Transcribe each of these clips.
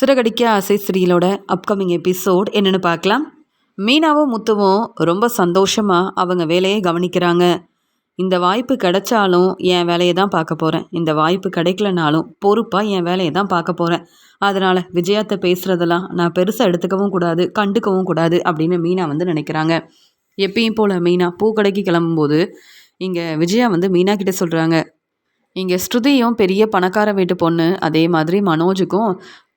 சிறகடிக்க ஆசை சீரியலோட upcoming episode என்னென்னு பார்க்கலாம். மீனாவும் முத்துவும் ரொம்ப சந்தோஷமாக அவங்க வேலையை கவனிக்கிறாங்க. இந்த வாய்ப்பு கிடைச்சாலும் என் வேலையை தான் பார்க்க போகிறேன், இந்த வாய்ப்பு கிடைக்கலனாலும் பொறுப்பாக என் வேலையை தான் பார்க்க போகிறேன். அதனால் விஜயாத்தை பேசுகிறதெல்லாம் நான் பெருசாக எடுத்துக்கவும் கூடாது, கண்டுக்கவும் கூடாது அப்படின்னு மீனா நினைக்கிறாங்க. எப்பயும் போல் மீனா பூக்கடைக்கு கிளம்பும்போது இங்கே விஜயா மீனா கிட்டே சொல்கிறாங்க, இங்கே ஸ்ருதியும் பெரிய பணக்கார வீட்டு பொண்ணு, அதே மாதிரி மனோஜுக்கும்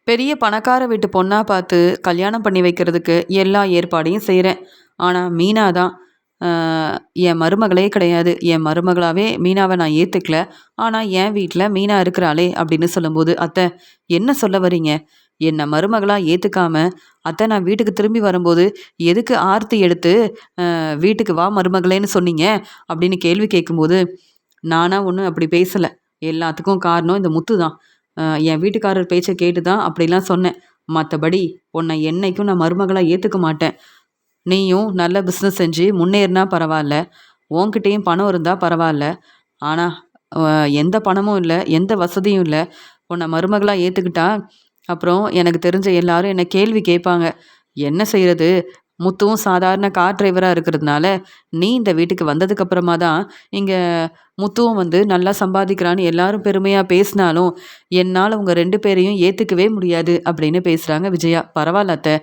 பெரிய பணக்கார வீட்டு பொண்ணாக பார்த்து கல்யாணம் பண்ணி வைக்கிறதுக்கு எல்லா ஏற்பாடையும் செய்கிறேன். ஆனால் மீனா தான் என் மருமகளே கிடையாது. என் மருமகளாகவே மீனாவை நான் ஏற்றுக்கல. ஆனால் என் வீட்டில் மீனா இருக்கிறாளே அப்படின்னு சொல்லும்போது, அத்தை என்ன சொல்ல வரீங்க? என்னை மருமகளாக ஏற்றுக்காம அத்தை நான் வீட்டுக்கு திரும்பி வரும்போது எதுக்கு ஆர்த்தி எடுத்து வீட்டுக்கு வா மருமகளேன்னு சொன்னீங்க அப்படின்னு கேள்வி கேட்கும்போது, நானாக ஒன்றும் அப்படி பேசலை. எல்லாத்துக்கும் காரணம் இந்த முத்து தான். என் வீட்டுக்காரர் பேச்சை கேட்டு தான் அப்படிலாம் சொன்னேன். மற்றபடி உன்னை என்னைக்கும் நான் மருமகளாக ஏற்றுக்க மாட்டேன். நீயும் நல்ல பிஸ்னஸ் செஞ்சு முன்னேறினா பரவாயில்ல, உன்கிட்டேயும் பணம் இருந்தால் பரவாயில்ல. ஆனால் எந்த பணமும் இல்லை, எந்த வசதியும் இல்லை. உன்னை மருமகளாக ஏற்றுக்கிட்டா அப்புறம் எனக்கு தெரிஞ்ச எல்லாரும் என்னை கேள்வி கேட்பாங்க. என்ன செய்கிறது? முத்துவும் சாதாரண கார் டிரைவராக இருக்கிறதுனால நீ இந்த வீட்டுக்கு வந்ததுக்கப்புறமா தான் இங்கே முத்துவும் நல்லா சம்பாதிக்கிறான்னு எல்லாரும் பெருமையாக பேசினாலும் என்னால் உங்கள் 2 பேரையும் ஏற்றுக்கவே முடியாது அப்படின்னு பேசுகிறாங்க விஜயா. பரவாயில்ல அத்தை,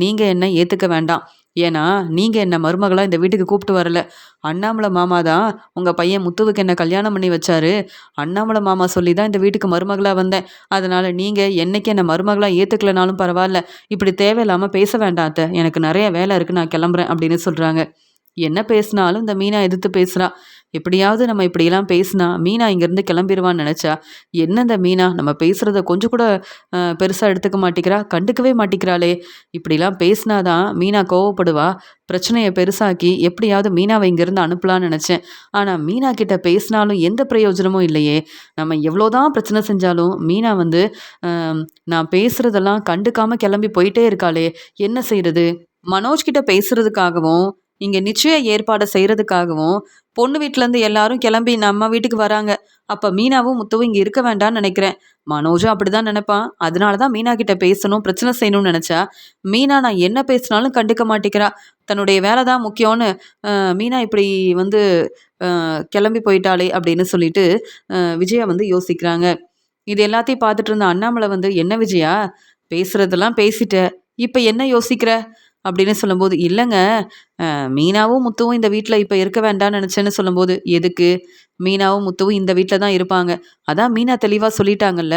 நீங்கள் என்ன ஏற்றுக்க வேண்டாம். ஏன்னா நீங்கள் என்ன மருமகளாக இந்த வீட்டுக்கு கூப்பிட்டு வரல. அண்ணாமலை மாமா தான் உங்கள் பையன் முத்துவுக்கு என்ன கல்யாணம் பண்ணி வச்சாரு. அண்ணாமலை மாமா சொல்லி தான் இந்த வீட்டுக்கு மருமகளாக வந்தேன். அதனால் நீங்கள் என்னைக்கு என்னை மருமகளாக ஏற்றுக்கலனாலும் பரவாயில்ல, இப்படி தேவையில்லாமல் பேச வேண்டாம் அத்தை, எனக்கு நிறைய வேலை இருக்குது, நான் கிளம்புறேன் அப்படின்னு சொல்கிறாங்க. என்ன பேசினாலும் இந்த மீனா எதிர்த்து பேசுகிறா. எப்படியாவது நம்ம இப்படியெல்லாம் பேசினா மீனா இங்கேருந்து கிளம்பிடுவான்னு நினச்சா, என்ன இந்த மீனா நம்ம பேசுகிறத கொஞ்சம் கூட பெருசாக எடுத்துக்க மாட்டேங்கிறா, கண்டுக்கவே மாட்டேங்கிறாளே. இப்படிலாம் பேசினாதான் மீனா கோவப்படுவா. பிரச்சனையை பெருசாக்கி எப்படியாவது மீனாவை இங்கேருந்து அனுப்பலான்னு நினச்சேன். ஆனால் மீனா கிட்ட பேசினாலும் எந்த பிரயோஜனமும் இல்லையே. நம்ம எவ்வளோதான் பிரச்சனை செஞ்சாலும் மீனா நான் பேசுகிறதெல்லாம் கண்டுக்காமல் கிளம்பி போயிட்டே இருக்காளே, என்ன செய்கிறது? மனோஜ் கிட்ட பேசுறதுக்காகவும் இங்கே நிச்சய ஏற்பாடு செய்கிறதுக்காகவும் பொண்ணு வீட்டிலேருந்து எல்லாரும் கிளம்பி நம்ம வீட்டுக்கு வராங்க. அப்போ மீனாவும் முத்துவும் இங்கே இருக்க வேண்டாம்னு நினைக்கிறேன். மனோஜும் அப்படி தான் நினைப்பான். அதனால தான் மீனா கிட்ட பேசணும், பிரச்சனை செய்யணும்னு நினச்சா மீனா நான் என்ன பேசினாலும் கண்டுக்க மாட்டேங்கிறா. தன்னுடைய வேலை தான் முக்கியம்னு மீனா இப்படி கிளம்பி போயிட்டாளே அப்படின்னு சொல்லிட்டு விஜயா யோசிக்கிறாங்க. இது எல்லாத்தையும் பார்த்துட்டு இருந்த அண்ணாமலை என்ன விஜயா பேசுகிறதெல்லாம் பேசிட்ட, இப்போ என்ன யோசிக்கிற அப்படின்னு சொல்லும்போது, இல்லைங்க மீனாவும் முத்துவும் இந்த வீட்டில் இப்போ இருக்க வேண்டாம்னு நினச்சேன்னு சொல்லும்போது, எதுக்கு? மீனாவும் முத்துவும் இந்த வீட்டில் தான் இருப்பாங்க. அதான் மீனா தெளிவாக சொல்லிட்டாங்கல்ல,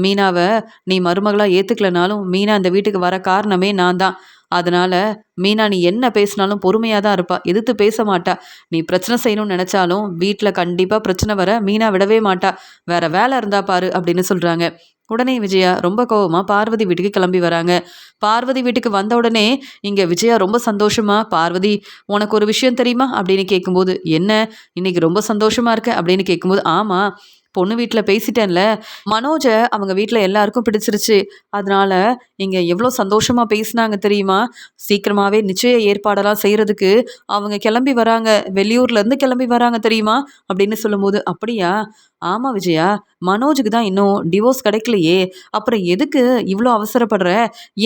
மீனாவை நீ மருமகளாக ஏற்றுக்கலனாலும் மீனா இந்த வீட்டுக்கு வர காரணமே நான் தான். அதனால் மீனா நீ என்ன பேசினாலும் பொறுமையாக தான் இருப்பா, எதிர்த்து பேச மாட்டா. நீ பிரச்சனை செய்யணும்னு நினச்சாலும் வீட்டில் கண்டிப்பாக பிரச்சனை வர மீனா விடவே மாட்டா. வேற வேலை இருந்தா பாரு அப்படின்னு சொல்கிறாங்க. உடனே விஜயா ரொம்ப கோவமாக பார்வதி வீட்டுக்கு கிளம்பி வராங்க. பார்வதி வீட்டுக்கு வந்த உடனே இங்கே விஜயா ரொம்ப சந்தோஷமா, பார்வதி உனக்கு ஒரு விஷயம் தெரியுமா அப்படின்னு கேட்கும்போது, என்ன இன்னைக்கு ரொம்ப சந்தோஷமா இருக்க அப்படின்னு கேட்கும்போது, ஆமாம் பொண்ணு வீட்டில் பேசிட்டேன்ல, மனோஜை அவங்க வீட்டில் எல்லாருக்கும் பிடிச்சிருச்சு. அதனால இங்கே எவ்வளோ சந்தோஷமாக பேசினாங்க தெரியுமா? சீக்கிரமாகவே நிச்சய ஏற்பாடெல்லாம் செய்கிறதுக்கு அவங்க கிளம்பி வராங்க, வெளியூர்லேருந்து கிளம்பி வராங்க தெரியுமா அப்படின்னு சொல்லும்போது, அப்படியா? ஆமாம் விஜயா, மனோஜுக்கு தான் இன்னும் டிவோர்ஸ் கிடைக்கலையே, அப்புறம் எதுக்கு இவ்வளோ அவசரப்படுற?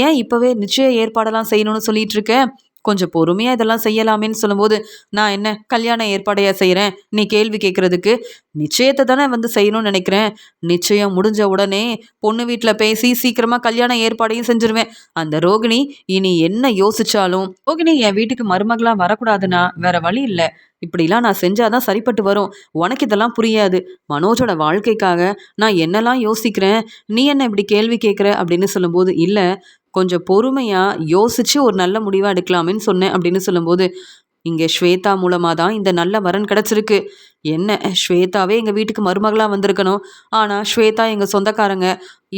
ஏன் இப்போவே நிச்சய ஏற்பாடெல்லாம் செய்யணும்னு சொல்லிட்டு இருக்க? கொஞ்சம் பொறுமையாக இதெல்லாம் செய்யலாமேன்னு சொல்லும்போது, நான் என்ன கல்யாண ஏற்பாடையாக செய்கிறேன் நீ கேள்வி கேட்குறதுக்கு? நிச்சயத்தை தானே செய்யணும்னு நினைக்கிறேன். நிச்சயம் முடிஞ்ச உடனே பொண்ணு வீட்டில் பேசி சீக்கிரமாக கல்யாண ஏற்பாடையும் செஞ்சுருவேன். அந்த ரோகிணி இனி என்ன யோசிச்சாலும், ரோகிணி என் வீட்டுக்கு மருமகளாக வரக்கூடாதுன்னா வேற வழி இல்லை. இப்படிலாம் நான் செஞ்சாதான் சரிப்பட்டு வரும். உனக்கு இதெல்லாம் புரியாது. மனோஜோட வாழ்க்கைக்காக நான் என்னெல்லாம் யோசிக்கிறேன், நீ என்ன இப்படி கேள்வி கேட்குற அப்படின்னு சொல்லும்போது, இல்லை கொஞ்சம் பொறுமையாக யோசித்து ஒரு நல்ல முடிவாக எடுக்கலாமேன்னு சொன்னேன் அப்படின்னு சொல்லும்போது, இங்கே ஸ்வேதா மூலமாக தான் இந்த நல்ல வரன் கிடச்சிருக்கு. என்ன ஸ்வேதாவே எங்கள் வீட்டுக்கு மருமகளாக வந்திருக்கணும், ஆனால் ஸ்வேதா எங்கள் சொந்தக்காரங்க.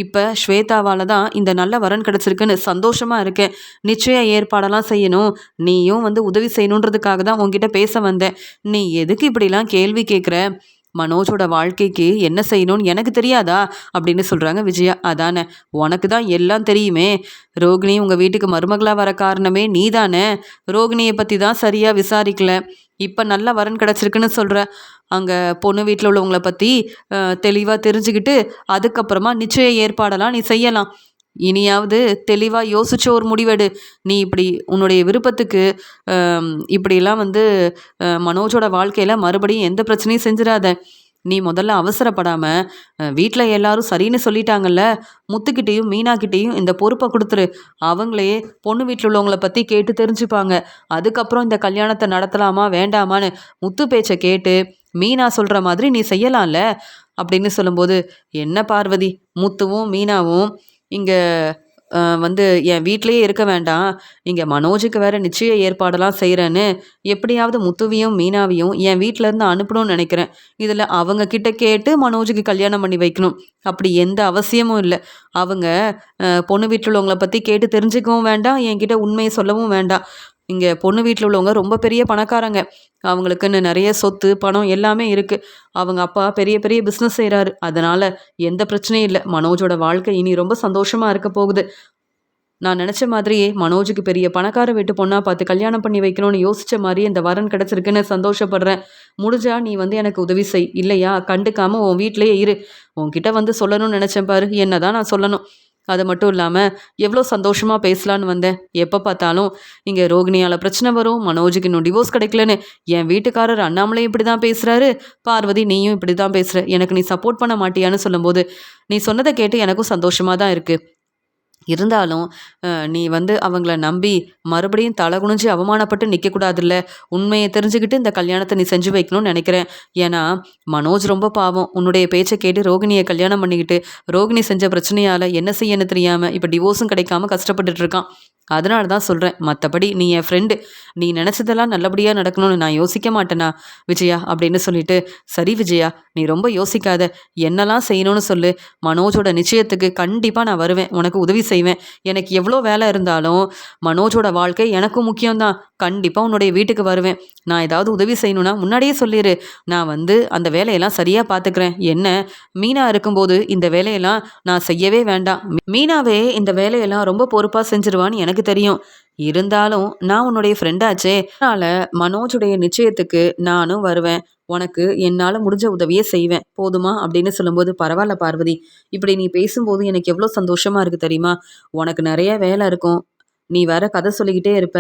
இப்போ ஸ்வேதாவால் தான் இந்த நல்ல வரன் கிடச்சிருக்குன்னு சந்தோஷமாக இருக்கேன். நிச்சய ஏற்பாடெல்லாம் செய்யணும், நீயும் உதவி செய்யணுன்றதுக்காக தான் உங்ககிட்ட பேச வந்தேன். நீ எதுக்கு இப்படிலாம் கேள்வி கேட்குற? மனோஜோட வாழ்க்கைக்கு என்ன செய்யணும்னு எனக்கு தெரியாதா அப்படின்னு சொல்கிறாங்க விஜயா. அதானே, உனக்கு தான் எல்லாம் தெரியுமே. ரோகிணி உங்கள் வீட்டுக்கு மருமகளாக வர காரணமே நீ தானே. ரோகிணியை பற்றி தான் சரியாக விசாரிக்கல, இப்போ நல்ல வரன் கிடச்சிருக்குன்னு சொல்கிற. அங்கே பொண்ணு வீட்டில் உள்ளவங்களை பற்றி தெளிவாக தெரிஞ்சுக்கிட்டு அதுக்கப்புறமா நிச்சய ஏற்பாடெல்லாம் நீ செய்யலாம். இனியாவது தெளிவா யோசிச்சு ஒரு முடிவெடு. நீ இப்படி உன்னுடைய விருப்பத்துக்கு இப்படிலாம் வந்து மனோஜோட வாழ்க்கையில மறுபடியும் எந்த பிரச்சனையும் செஞ்சிராத. நீ முதல்ல அவசரப்படாம வீட்ல எல்லாரும் சரின்னு சொல்லிட்டாங்கல்ல, முத்துக்கிட்டயும், மீனாகிட்டயும் இந்த பொறுப்ப குடுத்துரு. அவங்களே பொண்ணு வீட்ல உள்ளவங்கள பத்தி கேட்டு தெரிஞ்சுப்பாங்க. அதுக்கப்புறம் இந்த கல்யாணத்த நடத்தலாமா, வேண்டாமான்னு முத்து பேச்ச கேட்டு, மீனா சொல்ற மாதிரி நீ செய்யலாம்ல. அப்படின்னு சொல்லும்போது, "என்ன பார்வதி, முத்துவும், மீனாவும் இங்க வந்து என் வீட்லயே இருக்க வேண்டாம். இங்க மனோஜுக்கு வேற நிச்சய ஏற்பாடெல்லாம் செய்றேன்னு, எப்படியாவது முத்துவையும், மீனாவையும் என் வீட்லருந்து அனுப்பணும்னு நெனைக்கிறேன். இதுல அவங்க கிட்ட கேட்டு மனோஜுக்கு கல்யாணம் பண்ணி வைக்கணும். அப்படி எந்த அவசியமும் இல்ல. அவங்க பொண்ணு வீட்ல உள்ளவங்கள பத்தி கேட்டு தெரிஞ்சுக்கவும் வேண்டாம், என்கிட்ட உண்மைய சொல்லவும் வேண்டாம். இங்க பொண்ணு வீட்ல உள்ளவங்க ரொம்ப பெரிய பணக்காரங்க. அவங்களுக்குன்னு நெறைய சொத்து, பணம் எல்லாமே இருக்கு. அவங்க அப்பா பெரிய பெரிய பிசினஸ் செய்றாரு. அதனால எந்த பிரச்சனையும் இல்ல. மனோஜோட வாழ்க்கை இனி ரொம்ப சந்தோஷமா இருக்க போகுது. நான் நெனச்ச மாதிரியே மனோஜுக்கு பெரிய பணக்கார வீட்டு பொண்ணா பார்த்து கல்யாணம் பண்ணி வைக்கணும்னு யோசிச்ச மாரியே இந்த வரன் கிடைச்சிருக்குன்னு சந்தோஷப்படுறேன். முடிஞ்சா நீ வந்து எனக்கு உதவி செய். இல்லையா, கண்டுக்காம உன் வீட்லயே இரு. உன்கிட்ட வந்து சொல்லணும்னு நெனச்சேன் பாரு. என்னதான் நான் சொல்லணும். அது மட்டும் இல்லாம, எவ்ளோ சந்தோஷமா பேசலான்னு வந்தேன். எப்ப பார்த்தாலும் இங்க ரோகிணியால பிரச்சனை வரும், மனோஜுக்கு இன்னும் டிவோர்ஸ் கிடைக்கலன்னு, என் வீட்டுக்காரர் அண்ணாமலையும் இப்படி தான் பேசுறாரு, பார்வதி நீயும் இப்படி தான் பேசுற. எனக்கு நீ சப்போர்ட் பண்ண மாட்டியான்னு சொல்லும்போது, நீ சொன்னத கேட்டு எனக்கும் சந்தோஷமா தான் இருக்கு. இருந்தாலும் நீ வந்து அவங்கள நம்பி மறுபடியும் தலை குனிஞ்சு அவமானப்பட்டு நிற்கக்கூடாதுல்ல. உண்மையை தெரிஞ்சுக்கிட்டு இந்த கல்யாணத்தை நீ செஞ்சு வைக்கணும்னு நினைக்கிறேன். ஏன்னா மனோஜ் ரொம்ப பாவம். உன்னுடைய பேச்சை கேட்டு ரோகிணியை கல்யாணம் பண்ணிக்கிட்டு ரோகிணி செஞ்ச பிரச்சனையால் என்ன செய்யன்னு தெரியாமல் இப்போ டிவோர்ஸும் கிடைக்காம கஷ்டப்பட்டுட்டு இருக்கான். அதனால தான் சொல்கிறேன். மற்றபடி நீ என் ஃப்ரெண்டு. நீ நினச்சதெல்லாம் நல்லபடியாக நடக்கணும்னு நான் யோசிக்க மாட்டேனா விஜயா அப்படின்னு சொல்லிட்டு, சரி விஜயா, நீ ரொம்ப யோசிக்காத. என்னெல்லாம் செய்யணும்னு சொல்லு. மனோஜோட நிச்சயத்துக்கு கண்டிப்பாக நான் வருவேன். உனக்கு உதவி செய்வேன். எனக்கு எவ்வளோ வேலை இருந்தாலும் மனோஜோட வாழ்க்கை எனக்கும் முக்கியம்தான். கண்டிப்பாக உன்னுடைய வீட்டுக்கு வருவேன். நான் ஏதாவது உதவி செய்யணும்னா முன்னாடியே சொல்லிடு. நான் வந்து அந்த வேலையெல்லாம் சரியாக பார்த்துக்கிறேன். என்ன, மீனா இருக்கும்போது இந்த வேலையெல்லாம் நான் செய்யவே வேண்டாம். மீனாவே இந்த வேலையெல்லாம் ரொம்ப பொறுப்பாக செஞ்சிருவான்னு எனக்கு தெரியும். இருந்தாலும் நான் உன்னுடைய ஃப்ரெண்டாச்சே. அதனால மனோஜுடைய நிச்சயத்துக்கு நானும் வருவேன். உனக்கு என்னால் முடிஞ்ச உதவியே செய்வேன். போதுமா அப்படின்னு சொல்லும்போது, பரவாயில்ல பார்வதி. இப்படி நீ பேசும்போது எனக்கு எவ்வளோ சந்தோஷமா இருக்கு தெரியுமா? உனக்கு நிறைய வேலை இருக்கும். நீ வேற கதை சொல்லிக்கிட்டே இருப்ப.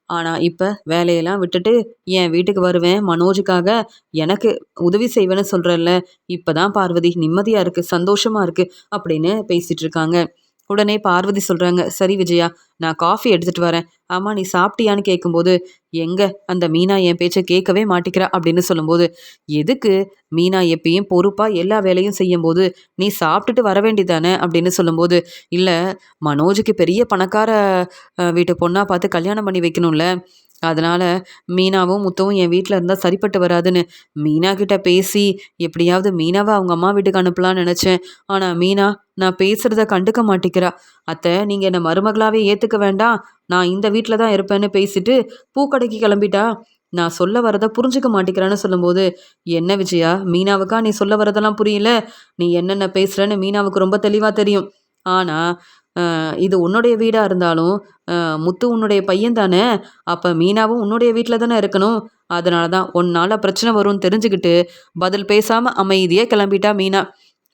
ஆனா இப்ப வேலையெல்லாம் விட்டுட்டு என் வீட்டுக்கு வருவேன். மனோஜுக்காக எனக்கு உதவி செய்வேன்னு சொல்றல்ல. இப்பதான் பார்வதி நிம்மதியா இருக்கு, சந்தோஷமா இருக்கு அப்படின்னு பேசிட்டு இருக்காங்க. உடனே பார்வதி சொல்றாங்க, சரி விஜயா, நான் காஃபி எடுத்துட்டு வரேன். ஆமா நீ சாப்பிட்டியான்னு கேட்கும்போது, எங்க அந்த மீனா என் பேச்சை கேட்கவே மாட்டிக்கிறா அப்படின்னு சொல்லும்போது, எதுக்கு, மீனா எப்பயும் பொறுப்பா எல்லா வேலையும் செய்யும்போது நீ சாப்பிட்டுட்டு வர வேண்டியதானே அப்படின்னு சொல்லும்போது, இல்ல மனோஜுக்கு பெரிய பணக்கார வீட்டு பொண்ணா பார்த்து கல்யாணம் பண்ணி வைக்கணும்ல. அதனால மீனாவும் முத்துவும் என் வீட்டில் இருந்தால் சரிப்பட்டு வராதுன்னு மீனா கிட்ட பேசி எப்படியாவது மீனாவை அவங்க அம்மா வீட்டுக்கு அனுப்பலான்னு நினச்சேன். ஆனால் மீனா நான் பேசுறத கண்டுக்க மாட்டேங்கிறா. அத்தை, நீங்கள் என்னை மருமகளாவே ஏற்றுக்க வேண்டாம், நான் இந்த வீட்டில் தான் இருப்பேன்னு பேசிட்டு பூக்கடைக்கு கிளம்பிட்டா. நான் சொல்ல வரதை புரிஞ்சுக்க மாட்டேங்கிறான்னு சொல்லும்போது, என்ன விஜயா, மீனாவுக்கா நீ சொல்ல வரதெல்லாம் புரியல? நீ என்னென்ன பேசுகிறேன்னு மீனாவுக்கு ரொம்ப தெளிவாக தெரியும். ஆனால் இது உன்னுடைய வீடாக இருந்தாலும் முத்து உன்னுடைய பையன் தானே. அப்போ மீனாவும் உன்னுடைய வீட்டில் தானே இருக்கணும். அதனால தான் உன்னால் பிரச்சனை வரும்னு தெரிஞ்சுக்கிட்டு பதில் பேசாமல் அமைதியாக கிளம்பிட்டா மீனா.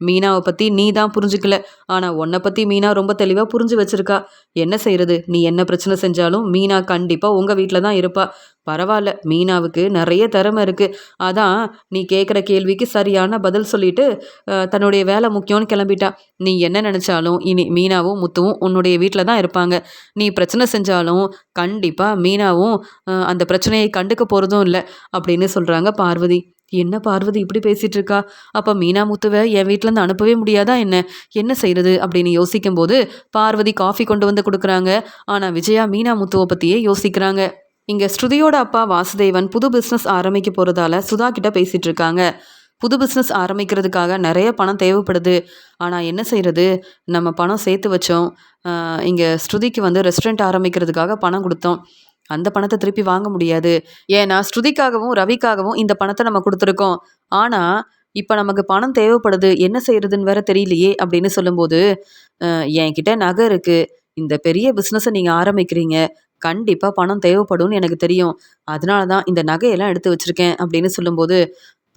மீனாவை பற்றி நீ தான் புரிஞ்சுக்கல. ஆனால் உன்னை பற்றி மீனா ரொம்ப தெளிவாக புரிஞ்சு வச்சிருக்கா. என்ன செய்யறது, நீ என்ன பிரச்சனை செஞ்சாலும் மீனா கண்டிப்பாக உங்கள் வீட்டில் தான் இருப்பா. பரவாயில்ல, மீனாவுக்கு நிறைய திறமை இருக்குது. அதான் நீ கேட்குற கேள்விக்கு சரியான பதில் சொல்லிட்டு தன்னுடைய வேலை முக்கியம்னு கிளம்பிட்டா. நீ என்ன நினச்சாலும் இனி மீனாவும் முத்துவும் உன்னுடைய வீட்டில் தான் இருப்பாங்க. நீ பிரச்சனை செஞ்சாலும் கண்டிப்பாக மீனாவும் அந்த பிரச்சனையை கண்டுக்க போகிறதும் இல்லை அப்படின்னு சொல்கிறாங்க பார்வதி. என்ன பார்வதி இப்படி பேசிட்டு இருக்கா? அப்போ மீனா முத்துவை என் வீட்டிலேருந்து அனுப்பவே முடியாதா என்ன? என்ன செய்யறது அப்படின்னு யோசிக்கும்போது பார்வதி காஃபி கொண்டு வந்து கொடுக்குறாங்க. ஆனால் விஜயா மீனா முத்துவை பற்றியே யோசிக்கிறாங்க. இங்கே ஸ்ருதியோட அப்பா வாசுதேவன் புது பிஸ்னஸ் ஆரம்பிக்க போகிறதால சுதா கிட்ட பேசிட்டு இருக்காங்க. புது பிஸ்னஸ் ஆரம்பிக்கிறதுக்காக நிறைய பணம் தேவைப்படுது. ஆனால் என்ன செய்கிறது, நம்ம பணம் சேர்த்து வச்சோம். இங்கே ஸ்ருதிக்கு வந்து ரெஸ்டாரண்ட் ஆரம்பிக்கிறதுக்காக பணம் கொடுத்தோம். அந்த பணத்தை திருப்பி வாங்க முடியாது. ஏன்னா ஸ்ருதிக்காகவும் ரவிக்காகவும் இந்த பணத்தை நம்ம கொடுத்துருக்கோம். ஆனால் இப்போ நமக்கு பணம் தேவைப்படுது, என்ன செய்யறதுன்னு வேற தெரியலையே அப்படின்னு சொல்லும்போது, என்கிட்ட நகை இருக்குது, இந்த பெரிய பிஸ்னஸை நீங்கள் ஆரம்பிக்கிறீங்க, கண்டிப்பாக பணம் தேவைப்படும்னு எனக்கு தெரியும். அதனால தான் இந்த நகையெல்லாம் எடுத்து வச்சுருக்கேன் அப்படின்னு சொல்லும்போது,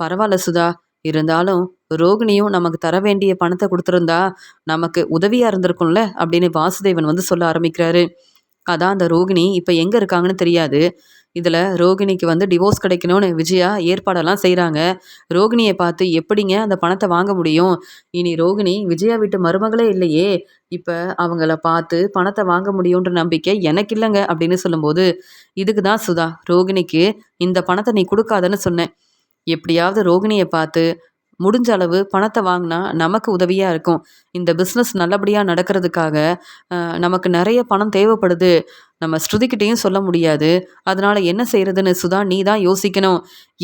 பரவாயில்ல சுதா, இருந்தாலும் ரோகிணியும் நமக்கு தர வேண்டிய பணத்தை கொடுத்துருந்தா நமக்கு உதவியாக இருந்திருக்கும்ல அப்படின்னு வாசுதேவன் வந்து சொல்ல ஆரம்பிக்கிறாரு. அதான் அந்த ரோகிணி இப்போ எங்கே இருக்காங்கன்னு தெரியாது. இதில் ரோகிணிக்கு வந்து டிவோர்ஸ் கிடைக்கணும்னு விஜயா ஏற்பாடெல்லாம் செய்கிறாங்க. ரோகிணியை பார்த்து எப்படிங்க அந்த பணத்தை வாங்க முடியும்? இனி ரோகிணி விஜயா வீட்டு மருமகளே இல்லையே, இப்போ அவங்கள பார்த்து பணத்தை வாங்க முடியுன்ற நம்பிக்கை எனக்கு இல்லைங்க அப்படின்னு சொல்லும்போது, இதுக்கு தான் சுதா ரோகிணிக்கு இந்த பணத்தை நீ கொடுக்காதன்னு சொன்னேன். எப்படியாவது ரோகிணியை பார்த்து முடிஞ்ச அளவு பணத்தை வாங்கினா நமக்கு உதவியாக இருக்கும். இந்த பிஸ்னஸ் நல்லபடியாக நடக்கிறதுக்காக நமக்கு நிறைய பணம் தேவைப்படுது. நம்ம ஸ்ருதிக்கிட்டேயும் சொல்ல முடியாது. அதனால் என்ன செய்கிறதுன்னு சுதா நீ தான் யோசிக்கணும்.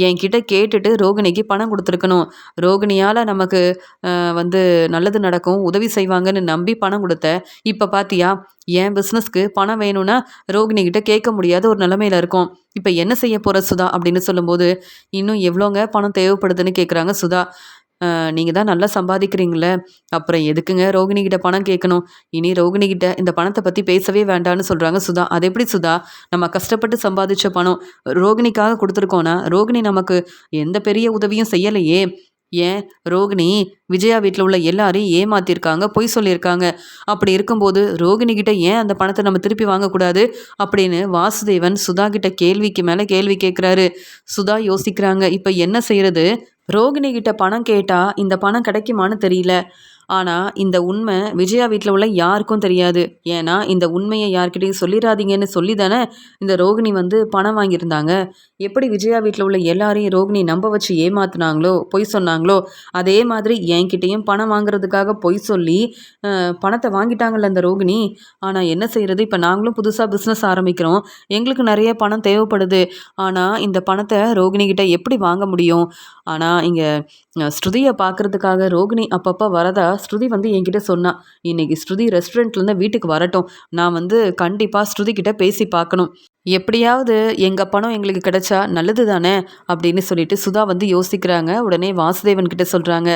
என்கிட்ட கேட்டுட்டு ரோகிணிக்கு பணம் கொடுத்துருக்கணும். ரோகிணியால் நமக்கு வந்து நல்லது நடக்கும், உதவி செய்வாங்கன்னு நம்பி பணம் கொடுத்த. இப்போ பார்த்தியா என் பிஸ்னஸ்க்கு பணம் வேணும்னா ரோகிணிக்கிட்ட கேட்க முடியாத ஒரு நிலமையில இருக்கும். இப்போ என்ன செய்ய போகிற சுதா அப்படின்னு சொல்லும்போது, இன்னும் எவ்வளோங்க பணம் தேவைப்படுதுன்னு கேட்குறாங்க சுதா. நீங்கள் தான் நல்லா சம்பாதிக்கிறீங்களே, அப்புறம் எதுக்குங்க ரோகிணிகிட்ட பணம் கேட்கணும்? இனி ரோகிணிகிட்ட இந்த பணத்தை பற்றி பேசவே வேண்டான்னு சொல்கிறாங்க சுதா. அது எப்படி சுதா? நம்ம கஷ்டப்பட்டு சம்பாதிச்ச பணம் ரோகிணிக்காக கொடுத்துருக்கோன்னா ரோகிணி நமக்கு எந்த பெரிய உதவியும் செய்யலையே. ஏன் ரோகிணி விஜயா வீட்டில் உள்ள எல்லாரையும் ஏமாத்திருக்காங்க, பொய் சொல்லியிருக்காங்க. அப்படி இருக்கும்போது ரோகிணிகிட்ட ஏன் அந்த பணத்தை நம்ம திருப்பி வாங்கக்கூடாது அப்படின்னு வாசுதேவன் சுதா கிட்ட கேள்விக்கு மேலே கேள்வி கேட்குறாரு. சுதா யோசிக்கிறாங்க, இப்போ என்ன செய்யறது? ரோகிணி கிட்ட பணம் கேட்டால் இந்த பணம் கிடைக்குமான்னு தெரியல. ஆனால் இந்த உண்மை விஜயா வீட்டில் உள்ள யாருக்கும் தெரியாது. ஏன்னா இந்த உண்மையை யார்கிட்டையும் சொல்லிடாதீங்கன்னு சொல்லி தானே இந்த ரோகிணி வந்து பணம் வாங்கியிருந்தாங்க. எப்படி விஜயா வீட்டில் உள்ள எல்லாரையும் ரோகிணி நம்ப வச்சு ஏமாத்துனாங்களோ, பொய் சொன்னாங்களோ, அதே மாதிரி என்கிட்டையும் பணம் வாங்குறதுக்காக பொய் சொல்லி பணத்தை வாங்கிட்டாங்கல்ல அந்த ரோகிணி. ஆனால் என்ன செய்கிறது? இப்போ நாங்களும் புதுசாக பிஸ்னஸ் ஆரம்பிக்கிறோம், எங்களுக்கு நிறைய பணம் தேவைப்படுது. ஆனால் இந்த பணத்தை ரோகிணிகிட்ட எப்படி வாங்க முடியும்? ஆனால் இங்கே ஸ்ருதியை பார்க்குறதுக்காக ரோகிணி அப்பப்போ வரதா ஸ்ருதி வந்து என்கிட்ட சொன்னா. இன்னைக்கு ஸ்ருதி ரெஸ்டாரண்ட்லேருந்து வீட்டுக்கு வரட்டும், நான் வந்து கண்டிப்பாக ஸ்ருதிக்கிட்ட பேசி பார்க்கணும். எப்படியாவது எங்கள் பணம் எங்களுக்கு கிடைச்சா நல்லது தானே அப்படின்னு சொல்லிட்டு சுதா வந்து யோசிக்கிறாங்க. உடனே வாசுதேவன் கிட்ட சொல்கிறாங்க,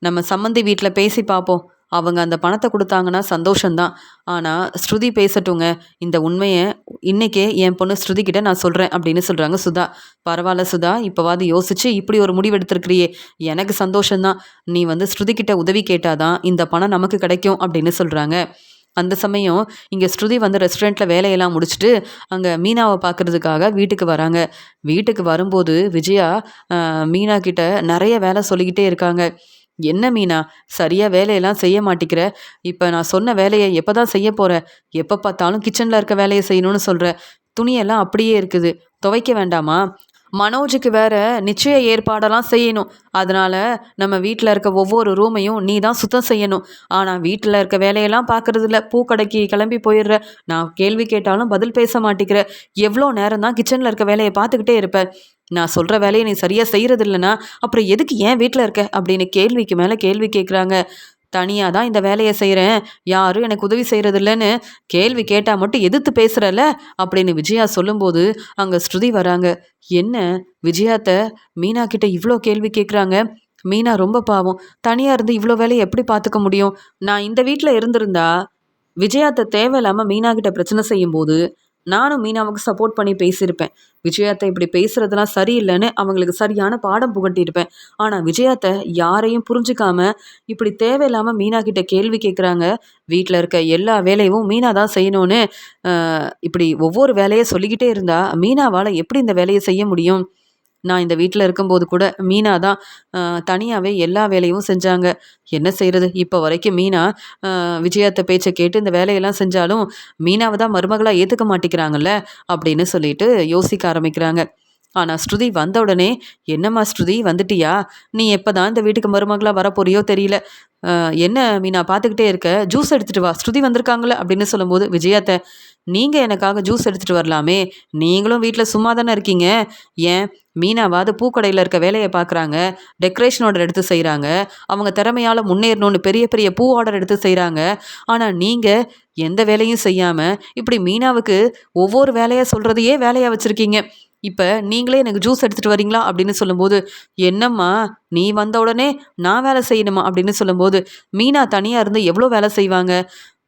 நம்ம சம்மந்தி வீட்டில் பேசி பார்ப்போம். அவங்க அந்த பணத்தை கொடுத்தாங்கன்னா சந்தோஷந்தான். ஆனால் ஸ்ருதி பேசட்டுங்க. இந்த உண்மையை இன்றைக்கே என் பொண்ணு ஸ்ருதிக்கிட்ட நான் சொல்கிறேன் அப்படின்னு சொல்கிறாங்க சுதா. பரவாயில்ல சுதா, இப்போவாது யோசிச்சு இப்படி ஒரு முடிவு எடுத்திருக்கிறியே, எனக்கு சந்தோஷந்தான். நீ வந்து ஸ்ருதிக்கிட்ட உதவி கேட்டாதான் இந்த பணம் நமக்கு கிடைக்கும் அப்படின்னு சொல்கிறாங்க. அந்த சமயம் இங்கே ஸ்ருதி வந்து ரெஸ்டாரண்ட்டில் வேலையெல்லாம் முடிச்சுட்டு அங்கே மீனாவை பார்க்குறதுக்காக வீட்டுக்கு வராங்க. வீட்டுக்கு வரும்போது விஜயா மீனா கிட்ட நிறைய வேலை சொல்லிக்கிட்டே இருக்காங்க. என்ன மீனா, சரியாக வேலையெல்லாம் செய்ய மாட்டிக்கிற? இப்போ நான் சொன்ன வேலையை எப்போ தான் செய்ய போகிற? எப்போ பார்த்தாலும் கிச்சனில் இருக்க வேலையை செய்யணும்னு சொல்கிற. துணியெல்லாம் அப்படியே இருக்குது, துவைக்க வேண்டாமா? மனோஜுக்கு வேற நிச்சய ஏற்பாடெல்லாம் செய்யணும். அதனால் நம்ம வீட்டில் இருக்க ஒவ்வொரு ரூமையும் நீ தான் சுத்தம் செய்யணும். ஆனால் வீட்டில் இருக்க வேலையெல்லாம் பார்க்குறதில்ல, பூக்கடைக்கு கிளம்பி போயிடுற. நான் கேள்வி கேட்டாலும் பதில் பேச மாட்டேங்கிற. எவ்வளோ நேரம் தான் கிச்சனில் இருக்க வேலையை பார்த்துக்கிட்டே இருப்ப? நான் சொல்கிற வேலையை நீ சரியாக செய்கிறது இல்லைன்னா அப்புறம் எதுக்கு ஏன் வீட்டில் இருக்க அப்படின்னு கேள்விக்கு மேலே கேள்வி கேட்குறாங்க. தனியாக தான் இந்த வேலையை செய்கிறேன், யாரும் எனக்கு உதவி செய்கிறதில்லன்னு கேள்வி கேட்டால் மட்டும் எதிர்த்து பேசுகிறல்ல அப்படின்னு விஜயா சொல்லும்போது அங்கே ஸ்ருதி வராங்க. என்ன விஜயாத்த மீனா கிட்ட இவ்வளோ கேள்வி கேட்குறாங்க? மீனா ரொம்ப பாவம், தனியாக இருந்து இவ்வளோ வேலையை எப்படி பார்த்துக்க முடியும்? நான் இந்த வீட்டில் இருந்திருந்தா விஜயாத்த தேவையில்லாமல் மீனா கிட்ட பிரச்சனை செய்யும்போது நானும் மீனாவுக்கு சப்போர்ட் பண்ணி பேசியிருப்பேன். விஜயாத்தை இப்படி பேசுறதுலாம் சரியில்லைன்னு அவங்களுக்கு சரியான பாடம் புகட்டியிருப்பேன். ஆனால் விஜயாத்தை யாரையும் புரிஞ்சுக்காம இப்படி தேவையில்லாமல் மீனா கிட்ட கேள்வி கேட்குறாங்க. வீட்டில் இருக்க எல்லா வேலையும் மீனா தான் செய்யணும்னு இப்படி ஒவ்வொரு வேலையை சொல்லிக்கிட்டே இருந்தா மீனாவால் எப்படி இந்த வேலையை செய்ய முடியும்? நான் இந்த வீட்டில் இருக்கும்போது கூட மீனா தான் தனியாகவே எல்லா வேலையும் செஞ்சாங்க. என்ன செய்கிறது? இப்போ வரைக்கும் மீனா விஜயாத்த பேச்சை கேட்டு இந்த வேலையெல்லாம் செஞ்சாலும் மீனாவை தான் மருமகளாக ஏற்றுக்க மாட்டேங்கிறாங்கல்ல அப்படின்னு சொல்லிட்டு யோசிக்க ஆரம்பிக்கிறாங்க. ஆனால் ஸ்ருதி வந்த உடனே, என்னம்மா ஸ்ருதி வந்துட்டியா? நீ எப்போ தான் இந்த வீட்டுக்கு மருமகளாக வரப்போறியோ தெரியல. என்ன மீனா பார்த்துக்கிட்டே இருக்க, ஜூஸ் எடுத்துகிட்டு வா, ஸ்ருதி வந்திருக்காங்களே அப்படின்னு சொல்லும்போது, விஜயாத்த நீங்கள் எனக்காக ஜூஸ் எடுத்துகிட்டு வரலாமே, நீங்களும் வீட்டில் சும்மா தானே இருக்கீங்க. ஏன் மீனாவாது பூக்கடையில் இருக்க வேலையை பார்க்குறாங்க, டெக்கரேஷன் ஆர்டர் எடுத்து செய்கிறாங்க, அவங்க திறமையால் முன்னேறணும்னு பெரிய பெரிய பூ ஆர்டர் எடுத்து செய்கிறாங்க. ஆனால் நீங்கள் எந்த வேலையும் செய்யாமல் இப்படி மீனாவுக்கு ஒவ்வொரு வேலையாக சொல்கிறதையே வேலையாக வச்சுருக்கீங்க. இப்போ நீங்களே எனக்கு ஜூஸ் எடுத்துகிட்டு வரீங்களா அப்படின்னு சொல்லும்போது, என்னம்மா நீ வந்த உடனே நான் வேலை செய்யணுமா அப்படின்னு சொல்லும்போது, மீனா தனியாக இருந்து எவ்வளோ வேலை செய்வாங்க?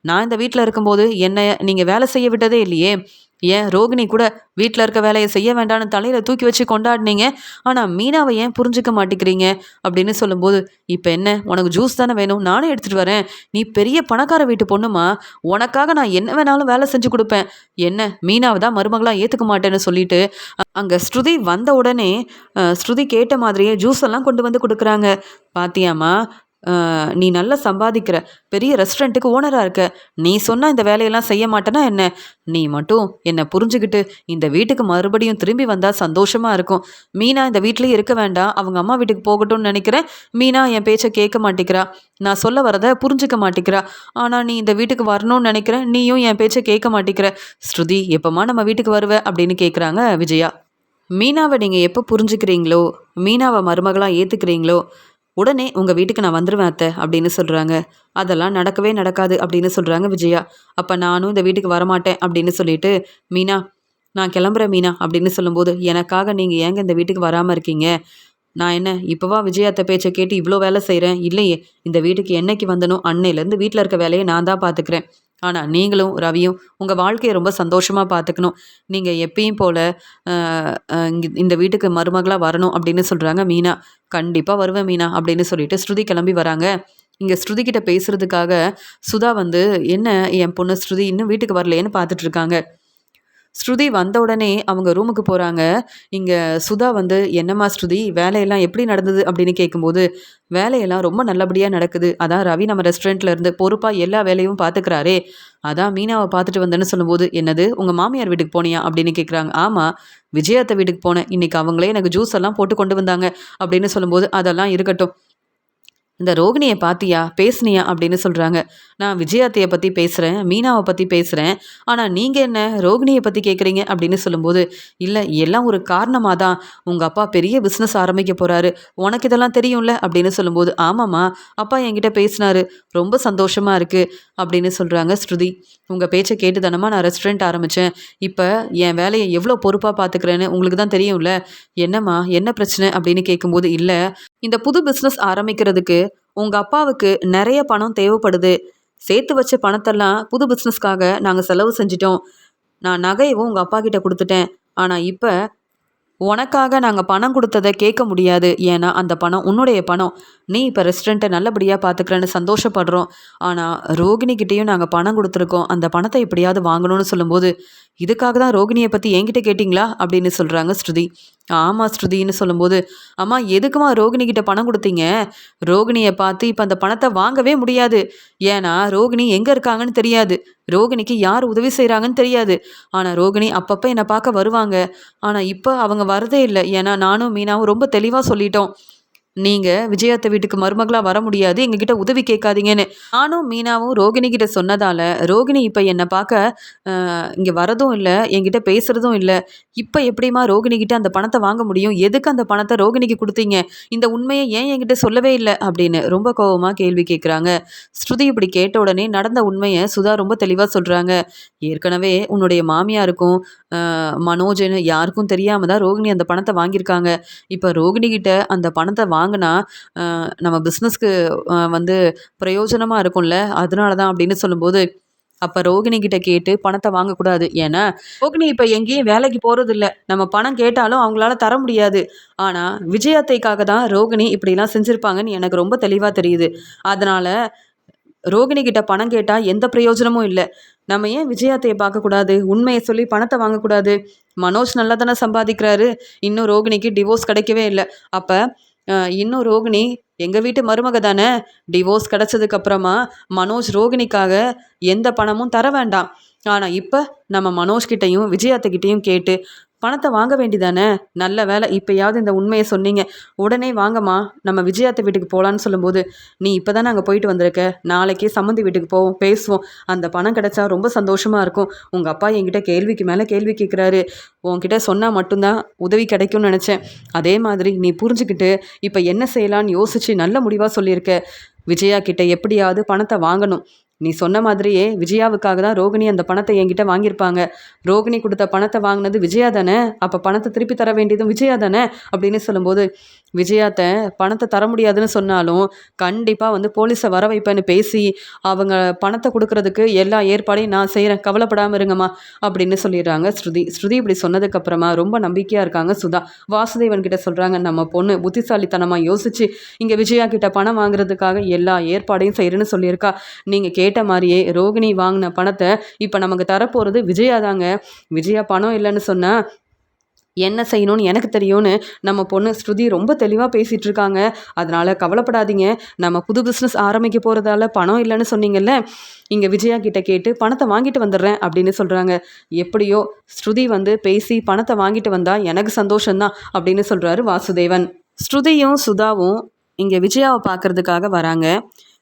நான் இந்த வீட்டில் இருக்கும்போது என்னை நீங்கள் வேலை செய்ய விட்டதே இல்லையே. ஏன் ரோகிணி கூட வீட்டில் இருக்க வேலையை செய்ய வேண்டாம்னு தலையில் தூக்கி வச்சு கொண்டாடினீங்க. ஆனால் மீனாவை ஏன் புரிஞ்சுக்க மாட்டேங்கிறீங்க அப்படின்னு சொல்லும்போது, இப்போ என்ன உனக்கு ஜூஸ் தானே வேணும், நானே எடுத்துகிட்டு வரேன். நீ பெரிய பணக்கார வீட்டு பொண்ணுமா, உனக்காக நான் என்ன வேணாலும் வேலை செஞ்சு கொடுப்பேன். என்ன மீனாவை தான் மருமகளாக ஏற்றுக்க மாட்டேன்னு சொல்லிட்டு அங்கே ஸ்ருதி வந்த உடனே ஸ்ருதி கேட்ட மாதிரியே ஜூஸ் எல்லாம் கொண்டு வந்து கொடுக்குறாங்க. பாத்தியாம்மா, நீ நல்லா சம்பாதிக்கிற, பெரிய ரெஸ்டாரண்ட்டுக்கு ஓனராக இருக்க, நீ சொன்னால் இந்த வேலையெல்லாம் செய்ய மாட்டேன்னா என்ன? நீ மட்டும் என்னை புரிஞ்சுக்கிட்டு இந்த வீட்டுக்கு மறுபடியும் திரும்பி வந்தால் சந்தோஷமாக இருக்கும். மீனா இந்த வீட்லேயே இருக்க வேண்டாம், அவங்க அம்மா வீட்டுக்கு போகட்டும்னு நினைக்கிறேன். மீனா என் பேச்சை கேட்க மாட்டேங்கிறா, நான் சொல்ல வரதை புரிஞ்சுக்க மாட்டேங்கிறா. ஆனால் நீ இந்த வீட்டுக்கு வரணும்னு நினைக்கிறேன், நீயும் என் பேச்சை கேட்க மாட்டேங்கிற. ஸ்ருதி, எப்போம்மா நம்ம வீட்டுக்கு வருவ அப்படின்னு கேட்குறாங்க விஜயா. மீனாவை நீங்கள் எப்போ புரிஞ்சுக்கிறீங்களோ, மீனாவை மருமகளாக ஏற்றுக்கிறீங்களோ, உடனே உங்கள் வீட்டுக்கு நான் வந்துடுவேன் அத்தை அப்படின்னு சொல்கிறாங்க. அதெல்லாம் நடக்கவே நடக்காது அப்படின்னு சொல்கிறாங்க விஜயா. அப்போ நானும் இந்த வீட்டுக்கு வரமாட்டேன் அப்படின்னு சொல்லிட்டு, மீனா நான் கிளம்புறேன் மீனா அப்படின்னு சொல்லும்போது, எனக்காக நீங்கள் ஏங்க இந்த வீட்டுக்கு வராமல் இருக்கீங்க? நான் என்ன இப்போவா விஜயாத்த பேச்சை கேட்டு இவ்வளோ வேலை செய்கிறேன்? இல்லையே, இந்த வீட்டுக்கு என்னைக்கு வந்தனோ அன்னையிலேருந்து வீட்டில் இருக்க வேலையை நான் தான் பார்த்துக்கிறேன். ஆனால் நீங்களும் ரவியும் உங்கள் வாழ்க்கையை ரொம்ப சந்தோஷமாக பார்த்துக்கணும். நீங்கள் எப்பயும் போல் இந்த வீட்டுக்கு மருமகளாக வரணும் அப்படின்னு சொல்கிறாங்க மீனா. கண்டிப்பாக வருவேன் மீனா அப்படின்னு சொல்லிட்டு ஸ்ருதி கிளம்பி வராங்க. இங்கே ஸ்ருதிக்கிட்ட பேசுகிறதுக்காக சுதா வந்து, என்ன என் பொண்ணு ஸ்ருதி இன்னும் வீட்டுக்கு வரலையேன்னு பார்த்துட்ருக்காங்க. ஸ்ருதி வந்த உடனே அவங்க ரூமுக்கு போகிறாங்க. இங்கே சுதா வந்து, என்னம்மா ஸ்ருதி, வேலையெல்லாம் எப்படி நடந்தது அப்படின்னு கேட்கும்போது, வேலையெல்லாம் ரொம்ப நல்லபடியாக நடக்குது. அதான் ரவி நம்ம ரெஸ்டாரண்ட்டில் இருந்து பொறுப்பாக எல்லா வேலையும் பார்த்துக்கிறாரே, அதான் மீனாவை பார்த்துட்டு வந்தேன்னு சொல்லும்போது, என்னது உங்கள் மாமியார் வீட்டுக்கு போனியா அப்படின்னு கேட்குறாங்க. ஆமாம், விஜயாத்த வீட்டுக்கு போனேன். இன்றைக்கி அவங்களே எனக்கு ஜூஸ் எல்லாம் போட்டு கொண்டு வந்தாங்க அப்படின்னு சொல்லும்போது, அதெல்லாம் இருக்கட்டும், இந்த ரோகிணியை பார்த்தியா, பேசுனியா அப்படின்னு சொல்கிறாங்க. நான் விஜயாத்தையை பற்றி பேசுகிறேன், மீனாவை பற்றி பேசுகிறேன், ஆனால் நீங்கள் என்ன ரோகிணியை பற்றி கேட்குறீங்க அப்படின்னு சொல்லும்போது, இல்லை எல்லாம் ஒரு காரணமாக தான், உங்கள் அப்பா பெரிய பிஸ்னஸ் ஆரம்பிக்க போகிறாரு, உனக்கு இதெல்லாம் தெரியும்ல அப்படின்னு சொல்லும்போது, ஆமாம்மா அப்பா என்கிட்ட பேசினாரு, ரொம்ப சந்தோஷமாக இருக்குது அப்படின்னு சொல்கிறாங்க ஸ்ருதி. உங்கள் பேச்சை கேட்டு தானம்மா நான் ரெஸ்டாரண்ட் ஆரம்பித்தேன், இப்போ என் வேலையை எவ்வளோ பொறுப்பாக பார்த்துக்கிறேன்னு உங்களுக்கு தான் தெரியும்ல, என்னம்மா என்ன பிரச்சனை அப்படின்னு கேட்கும்போது, இல்லை இந்த புது பிஸ்னஸ் ஆரம்பிக்கிறதுக்கு உங்கள் அப்பாவுக்கு நிறைய பணம் தேவைப்படுது, சேர்த்து வச்ச பணத்தெல்லாம் புது பிஸ்னஸ்க்காக நாங்கள் செலவு செஞ்சிட்டோம், நான் நகையவும் உங்கள் அப்பா கிட்ட கொடுத்துட்டேன், ஆனால் இப்போ உனக்காக நாங்கள் பணம் கொடுத்ததை கேட்க முடியாது, ஏன்னா அந்த பணம் உன்னுடைய பணம், நீ இப்போ ரெஸ்டாரண்ட்டை நல்லபடியாக பார்த்துக்கிறேன்னு சந்தோஷப்படுறோம், ஆனால் ரோகிணிக்கிட்டேயும் நாங்கள் பணம் கொடுத்துருக்கோம், அந்த பணத்தை எப்படியாவது வாங்கணும்னு சொல்லும்போது, இதுக்காக தான் ரோகிணியை பற்றி என்கிட்ட கேட்டிங்களா அப்படின்னு சொல்கிறாங்க ஸ்ருதி. ஆமாம் ஸ்ருதின்னு சொல்லும்போது, அம்மா எதுக்குமா ரோகிணிக்கிட்ட பணம் கொடுத்தீங்க? ரோகிணியை பார்த்து இப்போ அந்த பணத்தை வாங்கவே முடியாது, ஏன்னா ரோகிணி எங்கே இருக்காங்கன்னு தெரியாது, ரோகிணிக்கு யார் உதவி செய்கிறாங்கன்னு தெரியாது, ஆனால் ரோகிணி அப்பப்போ என்னை பார்க்க வருவாங்க, ஆனால் இப்போ அவங்க வரதே இல்லை, ஏன்னா நானும் மீனாவும் ரொம்ப தெளிவாக சொல்லிட்டோம், நீங்கள் விஜயாத்த வீட்டுக்கு மருமகளாக வர முடியாது, எங்ககிட்ட உதவி கேட்காதீங்கன்னு. நானும் மீனாவும் ரோகிணி கிட்ட சொன்னதால் ரோகிணி இப்போ என்னை பார்க்க இங்கே வரதும் இல்லை, என்கிட்ட பேசுகிறதும் இல்லை, இப்போ எப்படிமா ரோகிணி கிட்ட அந்த பணத்தை வாங்க முடியும்? எதுக்கு அந்த பணத்தை ரோகிணிக்கு கொடுத்தீங்க? இந்த உண்மையை ஏன் என்கிட்ட சொல்லவே இல்லை அப்படின்னு ரொம்ப கோபமாக கேள்வி கேட்குறாங்க. ஸ்ருதி இப்படி கேட்ட உடனே நடந்த உண்மையை சுதா ரொம்ப தெளிவாக சொல்கிறாங்க. ஏற்கனவே உன்னுடைய மாமியாருக்கும் மனோஜ்னு யாருக்கும் தெரியாமல் தான் ரோகிணி அந்த பணத்தை வாங்கியிருக்காங்க. இப்போ ரோகிணி கிட்ட அந்த பணத்தை வாங்கினா நம்ம பிஸ்னஸ்க்கு வந்து பிரயோஜனமாக இருக்கும்ல, அதனால தான் அப்படின்னு சொல்லும்போது, அப்போ ரோகிணி கிட்ட கேட்டு பணத்தை வாங்கக்கூடாது, ஏன்னா ரோகிணி இப்போ எங்கேயும் வேலைக்கு போகிறதில்ல, நம்ம பணம் கேட்டாலும் அவங்களால தர முடியாது, ஆனால் விஜயாத்தைக்காக தான் ரோகிணி இப்படிலாம் செஞ்சுருப்பாங்கன்னு எனக்கு ரொம்ப தெளிவாக தெரியுது, அதனால் ரோகிணி கிட்ட பணம் கேட்டால் எந்த பிரயோஜனமும் இல்லை, நம்ம ஏன் விஜயாத்தையை பார்க்கக்கூடாது, உண்மையை சொல்லி பணத்தை வாங்கக்கூடாது, மனோஜ் நல்லா தானே சம்பாதிக்கிறாரு, இன்னும் ரோகிணிக்கு டிவோர்ஸ் கிடைக்கவே இல்லை, அப்போ இன்னும் ரோகிணி எங்கள் வீட்டு மருமக தானே, டிவோர்ஸ் கிடச்சதுக்கப்புறமா மனோஜ் ரோகிணிக்காக எந்த பணமும் தர வேண்டாம், ஆனால் இப்போ நம்ம மனோஜ்கிட்டையும் விஜயாத்துக்கிட்டையும் கேட்டு பணத்தை வாங்க வேண்டிதானே. நல்ல வேலை இப்போயாவது இந்த உண்மையை சொன்னீங்க, உடனே வாங்கம்மா நம்ம விஜயாத்த வீட்டுக்கு போகலான்னு சொல்லும்போது, நீ இப்போ தானே அங்கே போயிட்டு வந்திருக்க, நாளைக்கே சம்மந்தி வீட்டுக்கு போவோம், பேசுவோம், அந்த பணம் கிடைச்சா ரொம்ப சந்தோஷமாக இருக்கும், உங்கள் அப்பா என்கிட்ட கேள்விக்கு மேலே கேள்வி கேட்குறாரு, உன்கிட்ட சொன்னால் மட்டும்தான் உதவி கிடைக்கும்னு நினச்சேன், அதே மாதிரி நீ புரிஞ்சுக்கிட்டு இப்போ என்ன செய்யலான்னு யோசித்து நல்ல முடிவாக சொல்லியிருக்க, விஜயா கிட்ட எப்படியாவது பணத்தை வாங்கணும், நீ சொன்ன மாதிரியே விஜயாவுக்காக தான் ரோகிணி அந்த பணத்தை என்கிட்ட வாங்கியிருப்பாங்க, ரோகிணி கொடுத்த பணத்தை வாங்கினது விஜயா தானே, அப்போ பணத்தை திருப்பி தர வேண்டியதும் விஜயா தானே அப்படின்னு சொல்லும்போது, விஜயாத்த பணத்தை தர முடியாதுன்னு சொன்னாலும் கண்டிப்பாக வந்து போலீஸை வர வைப்பேன்னு பேசி அவங்க பணத்தை கொடுக்கறதுக்கு எல்லா ஏற்பாடையும் நான் செய்கிறேன், கவலைப்படாமல் இருங்கம்மா அப்படின்னு சொல்லிடுறாங்க ஸ்ருதி. ஸ்ருதி இப்படி சொன்னதுக்கப்புறமா ரொம்ப நம்பிக்கையாக இருக்காங்க சுதா. வாசுதேவன் கிட்ட சொல்கிறாங்க, நம்ம பொண்ணு புத்திசாலித்தனமாக யோசிச்சு இங்கே விஜயா கிட்ட பணம் வாங்குறதுக்காக எல்லா ஏற்பாடையும் செய்கிறேன்னு சொல்லியிருக்கா. நீங்கள் கேட்ட மாதிரியே ரோகிணி வாங்கின பணத்தை இப்போ நமக்கு தரப்போகிறது விஜயா தாங்க. விஜயா பணம் இல்லைன்னு சொன்னால் என்ன செய்யணும்னு எனக்கு தெரியும்னு நம்ம பொண்ணு ஸ்ருதி ரொம்ப தெளிவாக பேசிகிட்டு இருக்காங்க. அதனால் கவலைப்படாதீங்க, நம்ம புது பிஸ்னஸ் ஆரம்பிக்க போகிறதால பணம் இல்லைன்னு சொன்னீங்கல்ல, இங்கே விஜயா கிட்ட கேட்டு பணத்தை வாங்கிட்டு வந்துடுறேன் அப்படின்னு சொல்கிறாங்க. எப்படியோ ஸ்ருதி வந்து பேசி பணத்தை வாங்கிட்டு வந்தால் எனக்கு சந்தோஷம்தான் அப்படின்னு சொல்கிறாரு வாசுதேவன். ஸ்ருதியும் சுதாவும் இங்கே விஜயாவை பார்க்கறதுக்காக வராங்க.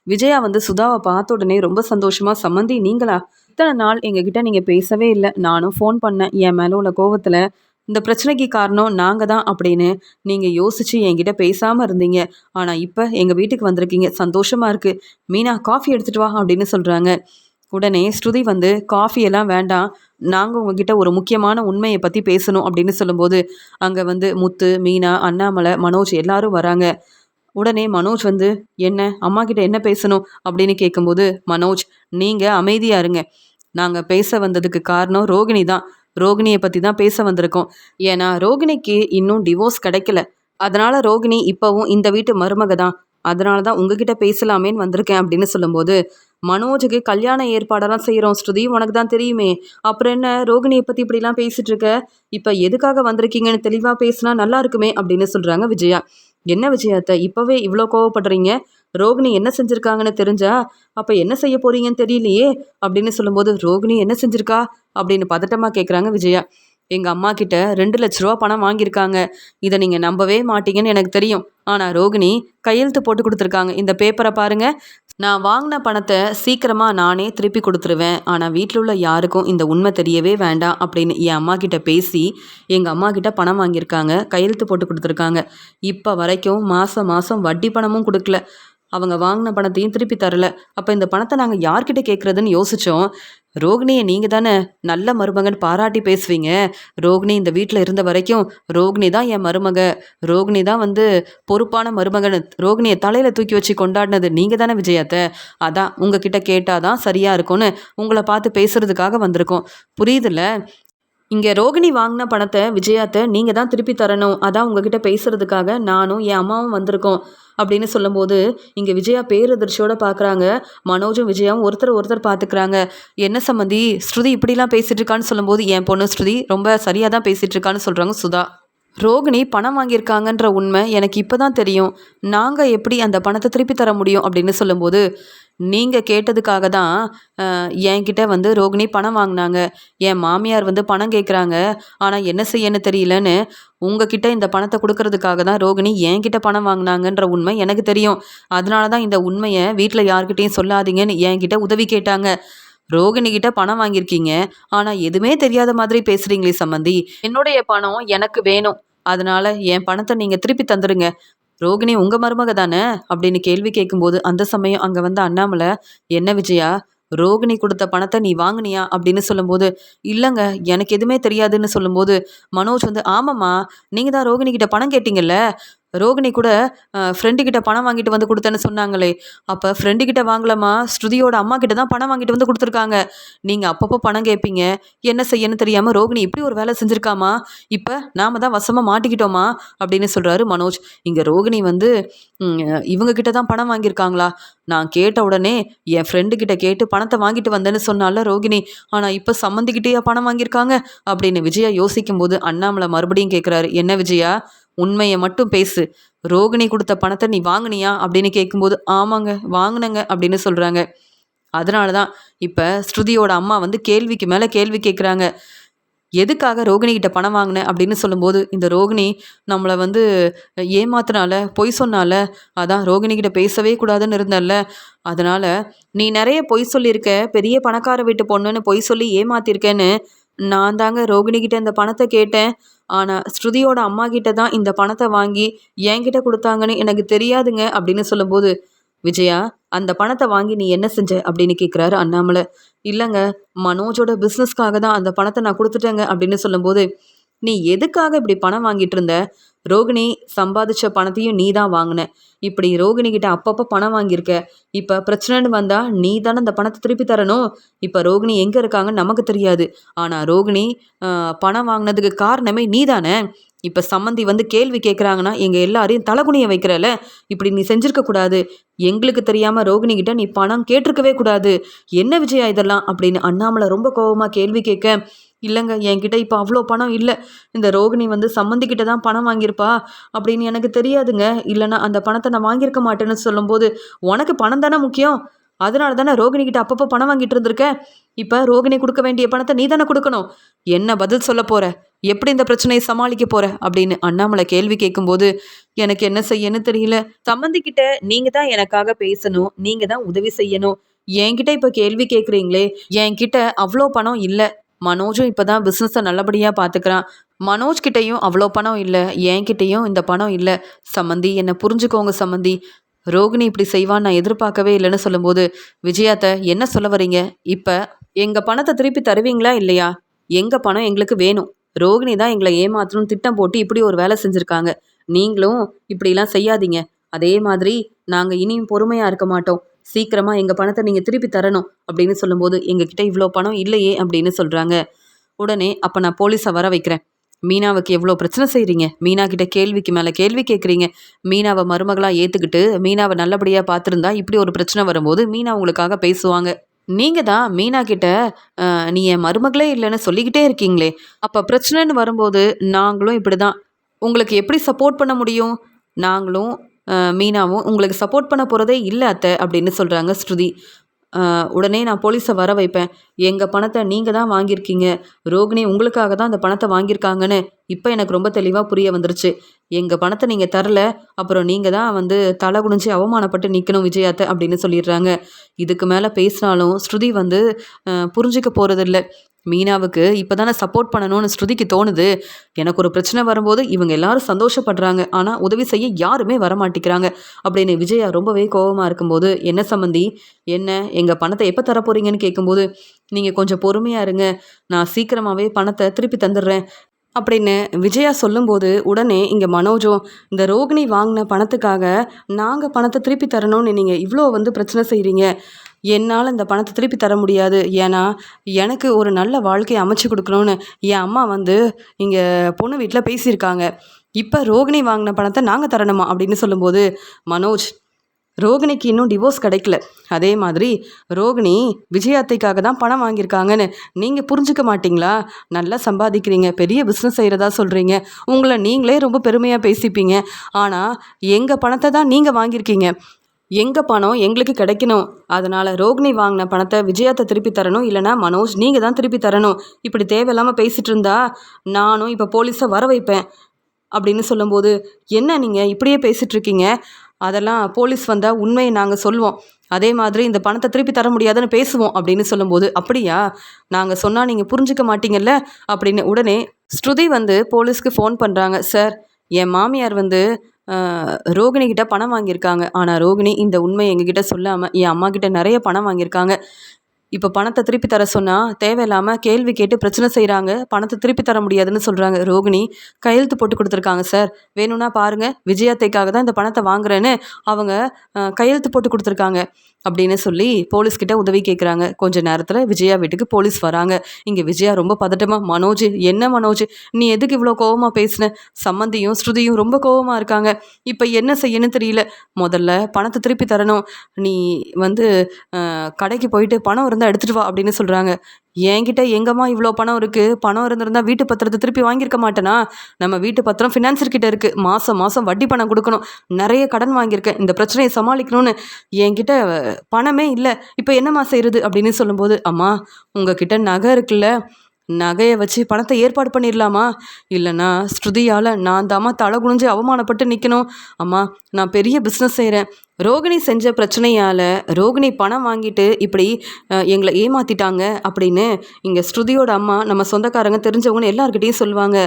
விஜயா வந்து சுதாவை பார்த்த உடனே ரொம்ப சந்தோஷமாக, சம்மந்தி நீங்களா? இத்தனை நாள் எங்ககிட்ட நீங்கள் பேசவே இல்லை, நானும் ஃபோன் பண்ணேன், என் மேலே உள்ள கோவத்தில் இந்த பிரச்சனைக்கு காரணம் நாங்கள் தான் அப்படின்னு நீங்கள் யோசித்து என்கிட்ட பேசாமல் இருந்தீங்க. ஆனால் இப்போ எங்கள் வீட்டுக்கு வந்திருக்கீங்க, சந்தோஷமாக இருக்குது. மீனா காஃபி எடுத்துகிட்டு வா அப்படின்னு சொல்கிறாங்க. உடனே ஸ்ருதி வந்து காஃபியெல்லாம் வேண்டாம், நாங்கள் உங்ககிட்ட ஒரு முக்கியமான உண்மையை பற்றி பேசணும் அப்படின்னு சொல்லும்போது அங்கே வந்து முத்து, மீனா, அண்ணாமலை, மனோஜ் எல்லாரும் வராங்க. உடனே மனோஜ் வந்து என்ன அம்மா கிட்ட என்ன பேசணும் அப்படின்னு கேட்கும்போது, மனோஜ் நீங்கள் அமைதியாக இருங்க, நாங்கள் பேச வந்ததுக்கு காரணம் ரோகிணி தான். ரோகிணியை பற்றி தான் பேச வந்திருக்கோம். ஏன்னா ரோகிணிக்கு இன்னும் டிவோர்ஸ் கிடைக்கல, அதனால் ரோகிணி இப்போவும் இந்த வீட்டு மருமக தான். அதனால தான் உங்ககிட்ட பேசலாமேன்னு வந்திருக்கேன் அப்படின்னு சொல்லும்போது, மனோஜுக்கு கல்யாண ஏற்பாடெல்லாம் செய்கிறோம் ஸ்ருதி, உனக்கு தான் தெரியுமே, அப்புறம் என்ன ரோகிணியை பற்றி இப்படிலாம் பேசிகிட்டு இருக்க, இப்போ எதுக்காக வந்திருக்கீங்கன்னு தெளிவாக பேசினா நல்லா இருக்குமே அப்படின்னு சொல்கிறாங்க விஜயா. என்ன விஜயாத்தை இப்போவே இவ்வளோ கோவப்படுறீங்க? ரோகிணி என்ன செஞ்சுருக்காங்கன்னு தெரிஞ்சா அப்போ என்ன செய்ய போறீங்கன்னு தெரியலையே அப்படின்னு சொல்லும்போது, ரோகிணி என்ன செஞ்சுருக்கா அப்படின்னு பதட்டமாக கேட்குறாங்க விஜயா. எங்கள் அம்மா கிட்ட 2 லட்ச ரூபா பணம் வாங்கியிருக்காங்க, இதை நீங்கள் நம்பவே மாட்டீங்கன்னு எனக்கு தெரியும். ஆனால் ரோகிணி கையெழுத்து போட்டு கொடுத்துருக்காங்க, இந்த பேப்பரை பாருங்கள், நான் வாங்கின பணத்தை சீக்கிரமாக நானே திருப்பி கொடுத்துருவேன், ஆனால் வீட்டில் உள்ள யாருக்கும் இந்த உண்மை தெரியவே வேண்டாம் அப்படின்னு என் அம்மா கிட்ட பேசி எங்கள் அம்மா கிட்ட பணம் வாங்கியிருக்காங்க, கையெழுத்து போட்டு கொடுத்துருக்காங்க. இப்போ வரைக்கும் மாதம் மாதம் வட்டி பணமும் கொடுக்கல, அவங்க வாங்கின பணத்தையும் திருப்பி தரல. அப்போ இந்த பணத்தை நாங்கள் யார்கிட்ட கேட்குறதுன்னு யோசித்தோம். ரோகிணியை நீங்கள் தானே நல்ல மருமகன் பாராட்டி பேசுவீங்க, ரோகிணி இந்த வீட்டில் இருந்த வரைக்கும் ரோகிணி தான் என் மருமக, ரோகிணி தான் வந்து பொறுப்பான மருமகன், ரோகிணியை தலையில் தூக்கி வச்சு கொண்டாடினது நீங்கள் தானே விஜயாத்தை, அதான் உங்ககிட்ட கேட்டால் தான் சரியாக இருக்கும்னு உங்களை பார்த்து பேசுகிறதுக்காக வந்திருக்கோம், புரியுதுல்ல? இங்கே ரோகிணி வாங்கின பணத்தை விஜயாத்தை நீங்கள் தான் திருப்பி தரணும், அதான் உங்ககிட்ட பேசுகிறதுக்காக நானும் என் அம்மாவும் வந்திருக்கோம் அப்படின்னு சொல்லும்போது இங்கே விஜயா பேரதிர்ச்சியோடு பார்க்குறாங்க. மனோஜும் விஜயாவும் ஒருத்தர் ஒருத்தர் பார்த்துக்கிறாங்க. என்ன சம்மந்தி ஸ்ருதி இப்படிலாம் பேசிகிட்டு இருக்கான்னு சொல்லும்போது, என் பொண்ணு ஸ்ருதி ரொம்ப சரியாக தான் பேசிகிட்டு இருக்கான்னு சொல்கிறாங்க சுதா. ரோகிணி பணம் வாங்கியிருக்காங்கன்ற உண்மை எனக்கு இப்போ தான் தெரியும், நாங்கள் எப்படி அந்த பணத்தை திருப்பி தர முடியும் அப்படின்னு சொல்லும்போது, நீங்கள் கேட்டதுக்காக தான் என்கிட்ட வந்து ரோகிணி பணம் வாங்கினாங்க, என் மாமியார் வந்து பணம் கேட்குறாங்க, ஆனால் என்ன செய்யன்னு தெரியலன்னு உங்ககிட்ட இந்த பணத்தை கொடுக்கறதுக்காக தான் ரோகிணி என்கிட்ட பணம் வாங்கினாங்கன்ற உண்மை எனக்கு தெரியும், அதனால தான் இந்த உண்மையை வீட்டில் யார்கிட்டையும் சொல்லாதீங்கன்னு என்கிட்ட உதவி கேட்டாங்க. ரோகிணி கிட்ட பணம் வாங்கியிருக்கீங்க, ஆனால் எதுவுமே தெரியாத மாதிரி பேசுகிறீங்களே சம்மந்தி, என்னுடைய பணம் எனக்கு வேணும், அதனால் என் பணத்தை நீங்கள் திருப்பி தந்துடுங்க, ரோகிணி உங்கள் மருமக தானே அப்படின்னு கேள்வி கேட்கும்போது அந்த சமயம் அங்கே வந்து அண்ணாமலை, என்ன விஜயா ரோகிணி கொடுத்த பணத்தை நீ வாங்கினியா அப்படின்னு சொல்லும்போது, இல்லைங்க எனக்கு எதுவுமே தெரியாதுன்னு சொல்லும்போது மனோஜ் வந்து, ஆமாம்மா நீங்கள் தான் ரோகிணி கிட்ட பணம் கேட்டிங்கல்ல, ரோகிணி கூட ஃப்ரெண்டுக்கிட்ட பணம் வாங்கிட்டு வந்து கொடுத்தேன்னு சொன்னாங்களே, அப்போ ஃப்ரெண்டுக்கிட்ட வாங்கலாமா, ஸ்ருதியோட அம்மா கிட்ட தான் பணம் வாங்கிட்டு வந்து கொடுத்துருக்காங்க, நீங்கள் அப்பப்போ பணம் கேட்பீங்க, என்ன செய்யன்னு தெரியாமல் ரோகிணி இப்படி ஒரு வேலை செஞ்சுருக்காமா, இப்போ நாம் தான் வசமாக மாட்டிக்கிட்டோமா அப்படின்னு சொல்கிறாரு மனோஜ். இங்கே ரோகிணி வந்து இவங்கக்கிட்ட தான் பணம் வாங்கியிருக்காங்களா, நான் கேட்ட உடனே என் ஃப்ரெண்டுக்கிட்ட கேட்டு பணத்தை வாங்கிட்டு வந்தேன்னு சொன்னால ரோகிணி, ஆனால் இப்போ சம்மந்திக்கிட்டேயா பணம் வாங்கியிருக்காங்க அப்படின்னு விஜயா யோசிக்கும் போது அண்ணாமலை மறுபடியும் கேட்குறாரு, என்ன விஜயா உண்மையை மட்டும் பேசு, ரோகிணி கொடுத்த பணத்தை நீ வாங்கினியா அப்படின்னு கேட்கும்போது, ஆமாங்க வாங்கினங்க அப்படின்னு சொல்கிறாங்க. அதனால தான் இப்போ ஸ்ருதியோட அம்மா வந்து கேள்விக்கு மேலே கேள்வி கேட்குறாங்க, எதுக்காக ரோகிணிகிட்ட பணம் வாங்கினேன் அப்படின்னு சொல்லும்போது, இந்த ரோகிணி நம்மளை வந்து ஏமாத்தினால பொய் சொன்னால, அதான் ரோகிணிகிட்ட பேசவே கூடாதுன்னு இருந்தல்ல, அதனால் நீ நிறைய பொய் சொல்லியிருக்க, பெரிய பணக்கார வீட்டு பொண்ணுன்னு பொய் சொல்லி ஏமாத்திருக்கேன்னு நான் தாங்க ரோகிணிகிட்ட இந்த பணத்தை கேட்டேன், ஆனால் ஸ்ருதியோட அம்மா கிட்ட தான் இந்த பணத்தை வாங்கி என்கிட்ட கொடுத்தாங்கன்னு எனக்கு தெரியாதுங்க அப்படின்னு சொல்லும்போது, விஜயா அந்த பணத்தை வாங்கி நீ என்ன செஞ்ச அப்படின்னு கேட்குறாரு அண்ணாமலை. இல்லைங்க மனோஜோட பிஸ்னஸ்க்காக தான் அந்த பணத்தை நான் கொடுத்துட்டேங்க அப்படின்னு சொல்லும்போது, நீ எதுக்காக இப்படி பணம் வாங்கிட்டு இருந்த? ரோகிணி சம்பாதிச்ச பணத்தையும் நீ தான் வாங்கின. இப்படி ரோகிணி கிட்ட அப்பப்போ பணம் வாங்கியிருக்க. இப்போ பிரச்சனைன்னு வந்தா நீ தானே அந்த பணத்தை திருப்பி தரணும். இப்போ ரோகிணி எங்கே இருக்காங்கன்னு நமக்கு தெரியாது. ஆனால் ரோகிணி பணம் வாங்கினதுக்கு காரணமே நீ தானே. இப்போ சம்மந்தி வந்து கேள்வி கேட்குறாங்கன்னா எங்கள் எல்லாரையும் தலகுனிய வைக்கிறல. இப்படி நீ செஞ்சிருக்க கூடாது. எங்களுக்கு தெரியாமல் ரோகிணி கிட்ட நீ பணம் கேட்டிருக்கவே கூடாது. என்ன விஜயா இதெல்லாம் அப்படின்னு அண்ணாமலை ரொம்ப கோபமாக கேள்வி கேட்க, இல்லைங்க என்கிட்ட இப்போ அவ்வளோ பணம் இல்லை. இந்த ரோகிணி வந்து சம்மந்திக்கிட்ட தான் பணம் வாங்கியிருப்பா அப்படின்னு எனக்கு தெரியாதுங்க. இல்லைன்னா அந்த பணத்தை நான் வாங்கியிருக்க மாட்டேன்னு சொல்லும்போது, உனக்கு பணம் தானே முக்கியம். அதனால தானே ரோகிணி கிட்ட அப்பப்போ பணம் வாங்கிட்டு இருந்திருக்க. இப்போ ரோகிணி கொடுக்க வேண்டிய பணத்தை நீ தானே கொடுக்கணும். என்ன பதில் சொல்ல போற? எப்படி இந்த பிரச்சனையை சமாளிக்க போற அப்படின்னு அண்ணாமலை கேள்வி கேட்கும்போது, எனக்கு என்ன செய்யன்னு தெரியல. சம்மந்திக்கிட்ட நீங்க தான் எனக்காக பேசணும், நீங்க தான் உதவி செய்யணும். என்கிட்ட இப்போ கேள்வி கேட்குறீங்களே. என்கிட்ட அவ்வளோ பணம் இல்லை. மனோஜும் இப்போ தான் பிஸ்னஸை நல்லபடியாக பார்த்துக்கிறான். மனோஜ் கிட்டேயும் அவ்வளோ பணம் இல்லை. என்கிட்டேயும் இந்த பணம் இல்லை. சம்மந்தி என்னை புரிஞ்சுக்கோங்க சம்மந்தி. ரோகிணி இப்படி செய்வான்னு நான் எதிர்பார்க்கவே இல்லைன்னு சொல்லும்போது, விஜயாத்த என்ன சொல்ல வரீங்க? இப்போ எங்கள் பணத்தை திருப்பி தருவீங்களா இல்லையா? எங்கள் பணம் எங்களுக்கு வேணும். ரோகிணி தான் எங்களை ஏமாற்றணும்னு திட்டம் போட்டு இப்படி ஒரு வேலை செஞ்சுருக்காங்க. நீங்களும் இப்படிலாம் செய்யாதீங்க. அதே மாதிரி நாங்கள் இனியும் பொறுமையாக இருக்க மாட்டோம். சீக்கிரமாக எங்கள் பணத்தை நீங்கள் திருப்பி தரணும் அப்படின்னு சொல்லும்போது, எங்ககிட்ட இவ்வளோ பணம் இல்லையே அப்படின்னு சொல்கிறாங்க. உடனே அப்போ நான் போலீஸை வர வைக்கிறேன். மீனாவுக்கு எவ்வளோ பிரச்சனை செய்கிறீங்க. மீனா கிட்ட கேள்விக்கு மேலே கேள்வி கேட்குறீங்க. மீனாவை மருமகளாக ஏற்றுக்கிட்டு மீனாவை நல்லபடியாக பார்த்துருந்தா இப்படி ஒரு பிரச்சனை வரும்போது மீனா உங்களுக்காக பேசுவாங்க. நீங்கள் தான் மீனா கிட்ட நீ என் மருமகளே இல்லைன்னு சொல்லிக்கிட்டே இருக்கீங்களே. அப்போ பிரச்சனைன்னு வரும்போது நாங்களும் இப்படி தான் உங்களுக்கு எப்படி சப்போர்ட் பண்ண முடியும்? நாங்களும் மீனாவும் உங்களுக்கு சப்போர்ட் பண்ண போகிறதே இல்லை அத்தை அப்படின்னு சொல்கிறாங்க ஸ்ருதி. உடனே நான் போலீஸை வர வைப்பேன். எங்கள் பணத்தை நீங்கள் தான் வாங்கியிருக்கீங்க. ரோகிணி உங்களுக்காக தான் அந்த பணத்தை வாங்கியிருக்காங்கன்னு இப்போ எனக்கு ரொம்ப தெளிவாக புரிய வந்துருச்சு. எங்கள் பணத்தை நீங்கள் தரல, அப்புறம் நீங்கள் தான் வந்து தலை குனிஞ்சு அவமானப்பட்டு நிற்கணும் விஜயாத்தை அப்படின்னு சொல்லிடுறாங்க. இதுக்கு மேலே பேசினாலும் ஸ்ருதி வந்து புரிஞ்சிக்க போகிறதில்ல. மீனாவுக்கு இப்போ தானே சப்போர்ட் பண்ணணும்னு ஸ்ருதிக்கு தோணுது. எனக்கு ஒரு பிரச்சனை வரும்போது இவங்க எல்லாரும் சந்தோஷப்படுறாங்க. ஆனால் உதவி செய்ய யாருமே வரமாட்டேங்கிறாங்க அப்படின்னு விஜயா ரொம்பவே கோபமாக இருக்கும்போது, என்ன சம்மந்தி, என்ன எங்கள் பணத்தை எப்போ தரப்போறீங்கன்னு கேட்கும்போது, நீங்கள் கொஞ்சம் பொறுமையாக இருங்க, நான் சீக்கிரமாகவே பணத்தை திருப்பி தந்துடுறேன் அப்படின்னு விஜயா சொல்லும்போது, உடனே இங்கே மனோஜும், இந்த ரோகிணி வாங்கின பணத்துக்காக நாங்கள் பணத்தை திருப்பி தரணும்னு நீங்கள் இவ்வளோ வந்து பிரச்சனை செய்கிறீங்க. என்னால் இந்த பணத்தை திருப்பி தர முடியாது. ஏன்னா எனக்கு ஒரு நல்ல வாழ்க்கையை அமைச்சு கொடுக்கணும்னு என் அம்மா வந்து இங்கே பொண்ணு வீட்டில் பேசியிருக்காங்க. இப்போ ரோகிணி வாங்கின பணத்தை நாங்கள் தரணுமா அப்படின்னு சொல்லும்போது, மனோஜ், ரோகிணிக்கு இன்னும் டிவோர்ஸ் கிடைக்கல. அதே மாதிரி ரோகிணி விஜயாத்தைக்காக தான் பணம் வாங்கியிருக்காங்கன்னு நீங்கள் புரிஞ்சுக்க மாட்டிங்களா? நல்லா சம்பாதிக்கிறீங்க, பெரிய பிஸ்னஸ் செய்கிறதா சொல்கிறீங்க, உங்களை நீங்களே ரொம்ப பெருமையாக பேசிப்பீங்க. ஆனால் எங்கள் பணத்தை தான் நீங்கள் வாங்கியிருக்கீங்க. எங்கள் பணம் எங்களுக்கு கிடைக்கணும். அதனால் ரோகிணி வாங்கின பணத்தை விஜயாத்தை திருப்பி தரணும், இல்லைனா மனோஜ் நீங்கள் தான் திருப்பி தரணும். இப்படி தேவையில்லாமல் பேசிகிட்டு இருந்தா நானும் இப்போ போலீஸை வர வைப்பேன் அப்படின்னு சொல்லும்போது, என்ன நீங்கள் இப்படியே பேசிகிட்டு இருக்கீங்க? அதெல்லாம் போலீஸ் வந்தால் உண்மையை நாங்கள் சொல்லுவோம். அதே மாதிரி இந்த பணத்தை திருப்பி தர முடியாதுன்னு பேசுவோம் அப்படின்னு சொல்லும்போது, அப்படியா, நாங்கள் சொன்னால் நீங்கள் புரிஞ்சுக்க மாட்டீங்கல்ல அப்படின்னு உடனே ஸ்ருதி வந்து போலீஸ்க்கு ஃபோன் பண்ணுறாங்க. சார், என் மாமியார் வந்து ரோகிணி கிட்ட பணம் வாங்கியிருக்காங்க. ஆனால் ரோகிணி இந்த உண்மையை எங்ககிட்ட சொல்லாமல் என் அம்மா கிட்ட நிறைய பணம் வாங்கியிருக்காங்க. இப்போ பணத்தை திருப்பி தர சொன்னால் தேவையில்லாமல் கேள்வி கேட்டு பிரச்சனை செய்கிறாங்க. பணத்தை திருப்பி தர முடியாதுன்னு சொல்கிறாங்க. ரோகிணி கையெழுத்து போட்டு கொடுத்துருக்காங்க சார், வேணும்னா பாருங்கள், விஜயாத்தைக்காக தான் இந்த பணத்தை வாங்குறேன்னு அவங்க கையெழுத்து போட்டு கொடுத்துருக்காங்க அப்படின்னு சொல்லி போலீஸ்கிட்ட உதவி கேட்குறாங்க. கொஞ்சம் நேரத்தில் விஜயா வீட்டுக்கு போலீஸ் வராங்க. இங்கே விஜயா ரொம்ப பதட்டமாக, மனோஜ், என்ன மனோஜ், நீ எதுக்கு இவ்வளோ கோவமாக பேசின? சம்மந்தியும் ஸ்ருதியும் ரொம்ப கோவமாக இருக்காங்க. இப்போ என்ன செய்யணும்னு தெரியல. முதல்ல பணத்தை திருப்பி தரணும். நீ வந்து கடைக்கு போயிட்டு பணம் இருந்தால் எடுத்துகிட்டு வா அப்படின்னு சொல்கிறாங்க. என்கிட்ட எங்கம்மா இவ்வளோ பணம் இருக்குது? பணம் இருந்திருந்தா வீட்டு பத்திரத்தை திருப்பி வாங்கியிருக்க மாட்டேனா? நம்ம வீட்டு பத்திரம் ஃபினான்சர்கிட்ட இருக்குது. மாதம் மாதம் வட்டி பணம் கொடுக்கணும். நிறைய கடன் வாங்கியிருக்கேன். இந்த பிரச்சனையை சமாளிக்கணும்னு என்கிட்ட பணமே இல்லை. இப்போ என்னம்மா செய்கிறது அப்படின்னு சொல்லும்போது, அம்மா உங்ககிட்ட நகை இருக்குல்ல, நகையை வச்சு பணத்தை ஏற்பாடு பண்ணிடலாமா? இல்லைன்னா ஸ்ருதியால் நான் தாம்மா தலை குனிஞ்சு அவமானப்பட்டு நிற்கணும். அம்மா, நான் பெரிய பிஸ்னஸ் செய்கிறேன். ரோகிணி செஞ்ச பிரச்சனையால் ரோகிணி பணம் வாங்கிட்டு இப்படி எங்களை ஏமாற்றிட்டாங்க அப்படின்னு இங்கே ஸ்ருதியோட அம்மா, நம்ம சொந்தக்காரங்க, தெரிஞ்சவங்கன்னு எல்லாருக்கிட்டையும் சொல்லுவாங்க.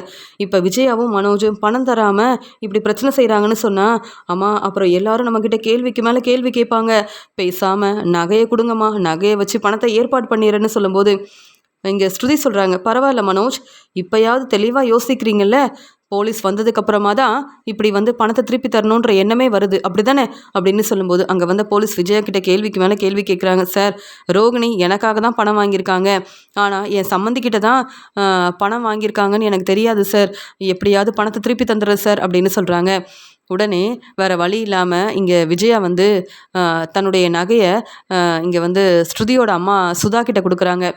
இப்போ விஜயாவும் மனோஜும் பணம் தராமல் இப்படி பிரச்சனை செய்கிறாங்கன்னு சொன்னால், அம்மா அப்புறம் எல்லாரும் நம்மக்கிட்ட கேள்விக்கு மேலே கேள்வி கேட்பாங்க. பேசாமல் நகையை கொடுங்கம்மா, நகையை வச்சு பணத்தை ஏற்பாடு பண்ணிடுறேன்னு சொல்லும்போது, இங்கே ஸ்ருதி சொல்கிறாங்க, பரவாயில்ல மனோஜ், இப்போயாவது தெளிவாக யோசிக்கிறீங்கல்ல. போலீஸ் வந்ததுக்கப்புறமா தான் இப்படி வந்து பணத்தை திருப்பி தரணுன்ற எண்ணமே வருது, அப்படி தானே அப்படின்னு சொல்லும்போது அங்கே வந்த போலீஸ் விஜயா கிட்ட கேள்விக்கு மேலே கேள்வி கேட்குறாங்க. சார், ரோகிணி எனக்காக தான் பணம் வாங்கியிருக்காங்க, ஆனால் என் சம்மந்திக்கிட்ட தான் பணம் வாங்கியிருக்காங்கன்னு எனக்கு தெரியாது சார், எப்படியாவது பணத்தை திருப்பி தந்துடுறேன் சார் அப்படின்னு சொல்கிறாங்க. உடனே வேறு வழி இல்லாமல் இங்கே விஜயா வந்து தன்னுடைய நகையை இங்கே வந்து ஸ்ருதியோட அம்மா சுதா கிட்ட கொடுக்குறாங்க.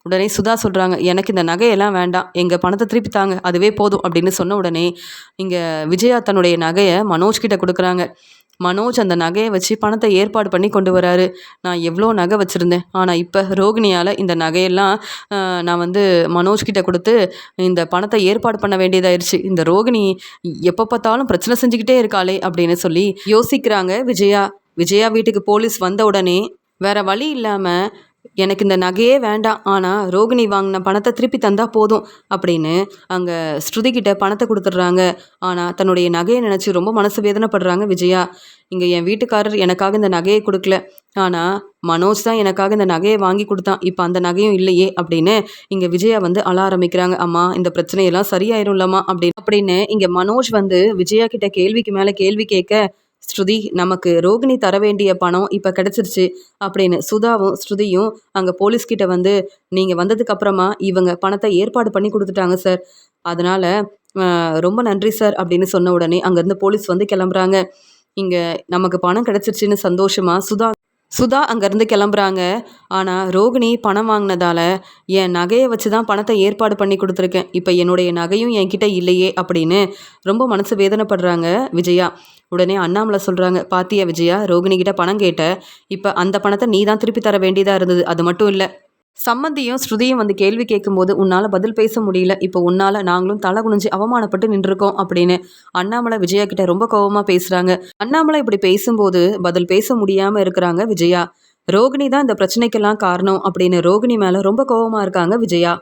உடனே சுதா சொல்கிறாங்க, எனக்கு இந்த நகையெல்லாம் வேண்டாம், எங்கள் பணத்தை திருப்பி தாங்க, அதுவே போதும் அப்படின்னு சொன்ன உடனே இங்கே விஜயா தன்னுடைய நகையை மனோஜ் கிட்ட கொடுக்குறாங்க. மனோஜ் அந்த நகையை வச்சு பணத்தை ஏற்பாடு பண்ணி கொண்டு வராரு. நான் எவ்வளோ நகை வச்சுருந்தேன், ஆனால் இப்போ ரோகிணியால் இந்த நகையெல்லாம் நான் வந்து மனோஜ் கிட்ட கொடுத்து இந்த பணத்தை ஏற்பாடு பண்ண வேண்டியதாயிருச்சு. இந்த ரோகிணி எப்போ பார்த்தாலும் பிரச்சனை செஞ்சுக்கிட்டே இருக்காளே அப்படின்னு சொல்லி யோசிக்கிறாங்க விஜயா. விஜயா வீட்டுக்கு போலீஸ் வந்த உடனே வேற வழி இல்லாமல் எனக்கு இந்த நகையே வேண்டாம், ஆனால் ரோகிணி வாங்கின பணத்தை திருப்பி தந்தா போதும் அப்படின்னு அங்கே ஸ்ருதிக்கிட்ட பணத்தை கொடுத்துட்றாங்க. ஆனால் தன்னுடைய நகையை நினச்சி ரொம்ப மனசு வேதனைப்படுறாங்க விஜயா. இங்கே என் வீட்டுக்காரர் எனக்காக இந்த நகையை கொடுக்கல, ஆனால் மனோஜ் தான் எனக்காக இந்த நகையை வாங்கி கொடுத்தான், இப்போ அந்த நகையும் இல்லையே அப்படின்னு இங்கே விஜயா வந்து அழ ஆரம்பிக்கிறாங்க. அம்மா, இந்த பிரச்சனையெல்லாம் சரியாயிரும்லம்மா அப்படின்னு இங்கே மனோஜ் வந்து விஜயா கிட்ட கேள்விக்கு மேலே கேள்வி கேட்க, ஸ்ருதி, நமக்கு ரோகிணி தர வேண்டிய பணம் இப்போ கிடச்சிருச்சு அப்படின்னு சுதாவும் ஸ்ருதியும் அங்கே போலீஸ்கிட்ட வந்து, நீங்கள் வந்ததுக்கப்புறமா இவங்க பணத்தை ஏற்பாடு பண்ணி கொடுத்துட்டாங்க சார், அதனால் ரொம்ப நன்றி சார் அப்படின்னு சொன்ன உடனே அங்கேருந்து போலீஸ் வந்து கிளம்புறாங்க. இங்கே நமக்கு பணம் கிடச்சிருச்சுன்னு சந்தோஷமா சுதா அங்கேருந்து கிளம்புறாங்க. ஆனால் ரோகிணி பணம் வாங்கினதால என் நகையை வச்சு தான் பணத்தை ஏற்பாடு பண்ணி கொடுத்துருக்கேன், இப்போ என்னுடைய நகையும் என்கிட்ட இல்லையே அப்படின்னு ரொம்ப மனசு வேதனைப்படுறாங்க விஜயா. உடனே அண்ணாமலை சொல்கிறாங்க, பாத்தியா விஜயா, ரோகிணி கிட்ட பணம் கேட்ட, இப்போ அந்த பணத்தை நீ தான் திருப்பி தர வேண்டியதாக இருந்தது. அது மட்டும் இல்லை, சம்மந்தியும் ஸ்ருதியும் வந்து கேள்வி கேட்கும்போது உன்னால் பதில் பேச முடியல, இப்போ உன்னால் நாங்களும் தலை குனிஞ்சு அவமானப்பட்டு நின்றுருக்கோம் அப்படின்னு அண்ணாமலை விஜயா கிட்ட ரொம்ப கோபமாக பேசுகிறாங்க. அண்ணாமலை இப்படி பேசும்போது பதில் பேச முடியாமல் இருக்கிறாங்க விஜயா. ரோகிணி தான் இந்த பிரச்சனைக்கெல்லாம் காரணம் அப்படின்னு ரோகிணி மேலே ரொம்ப கோபமாக இருக்காங்க விஜயா.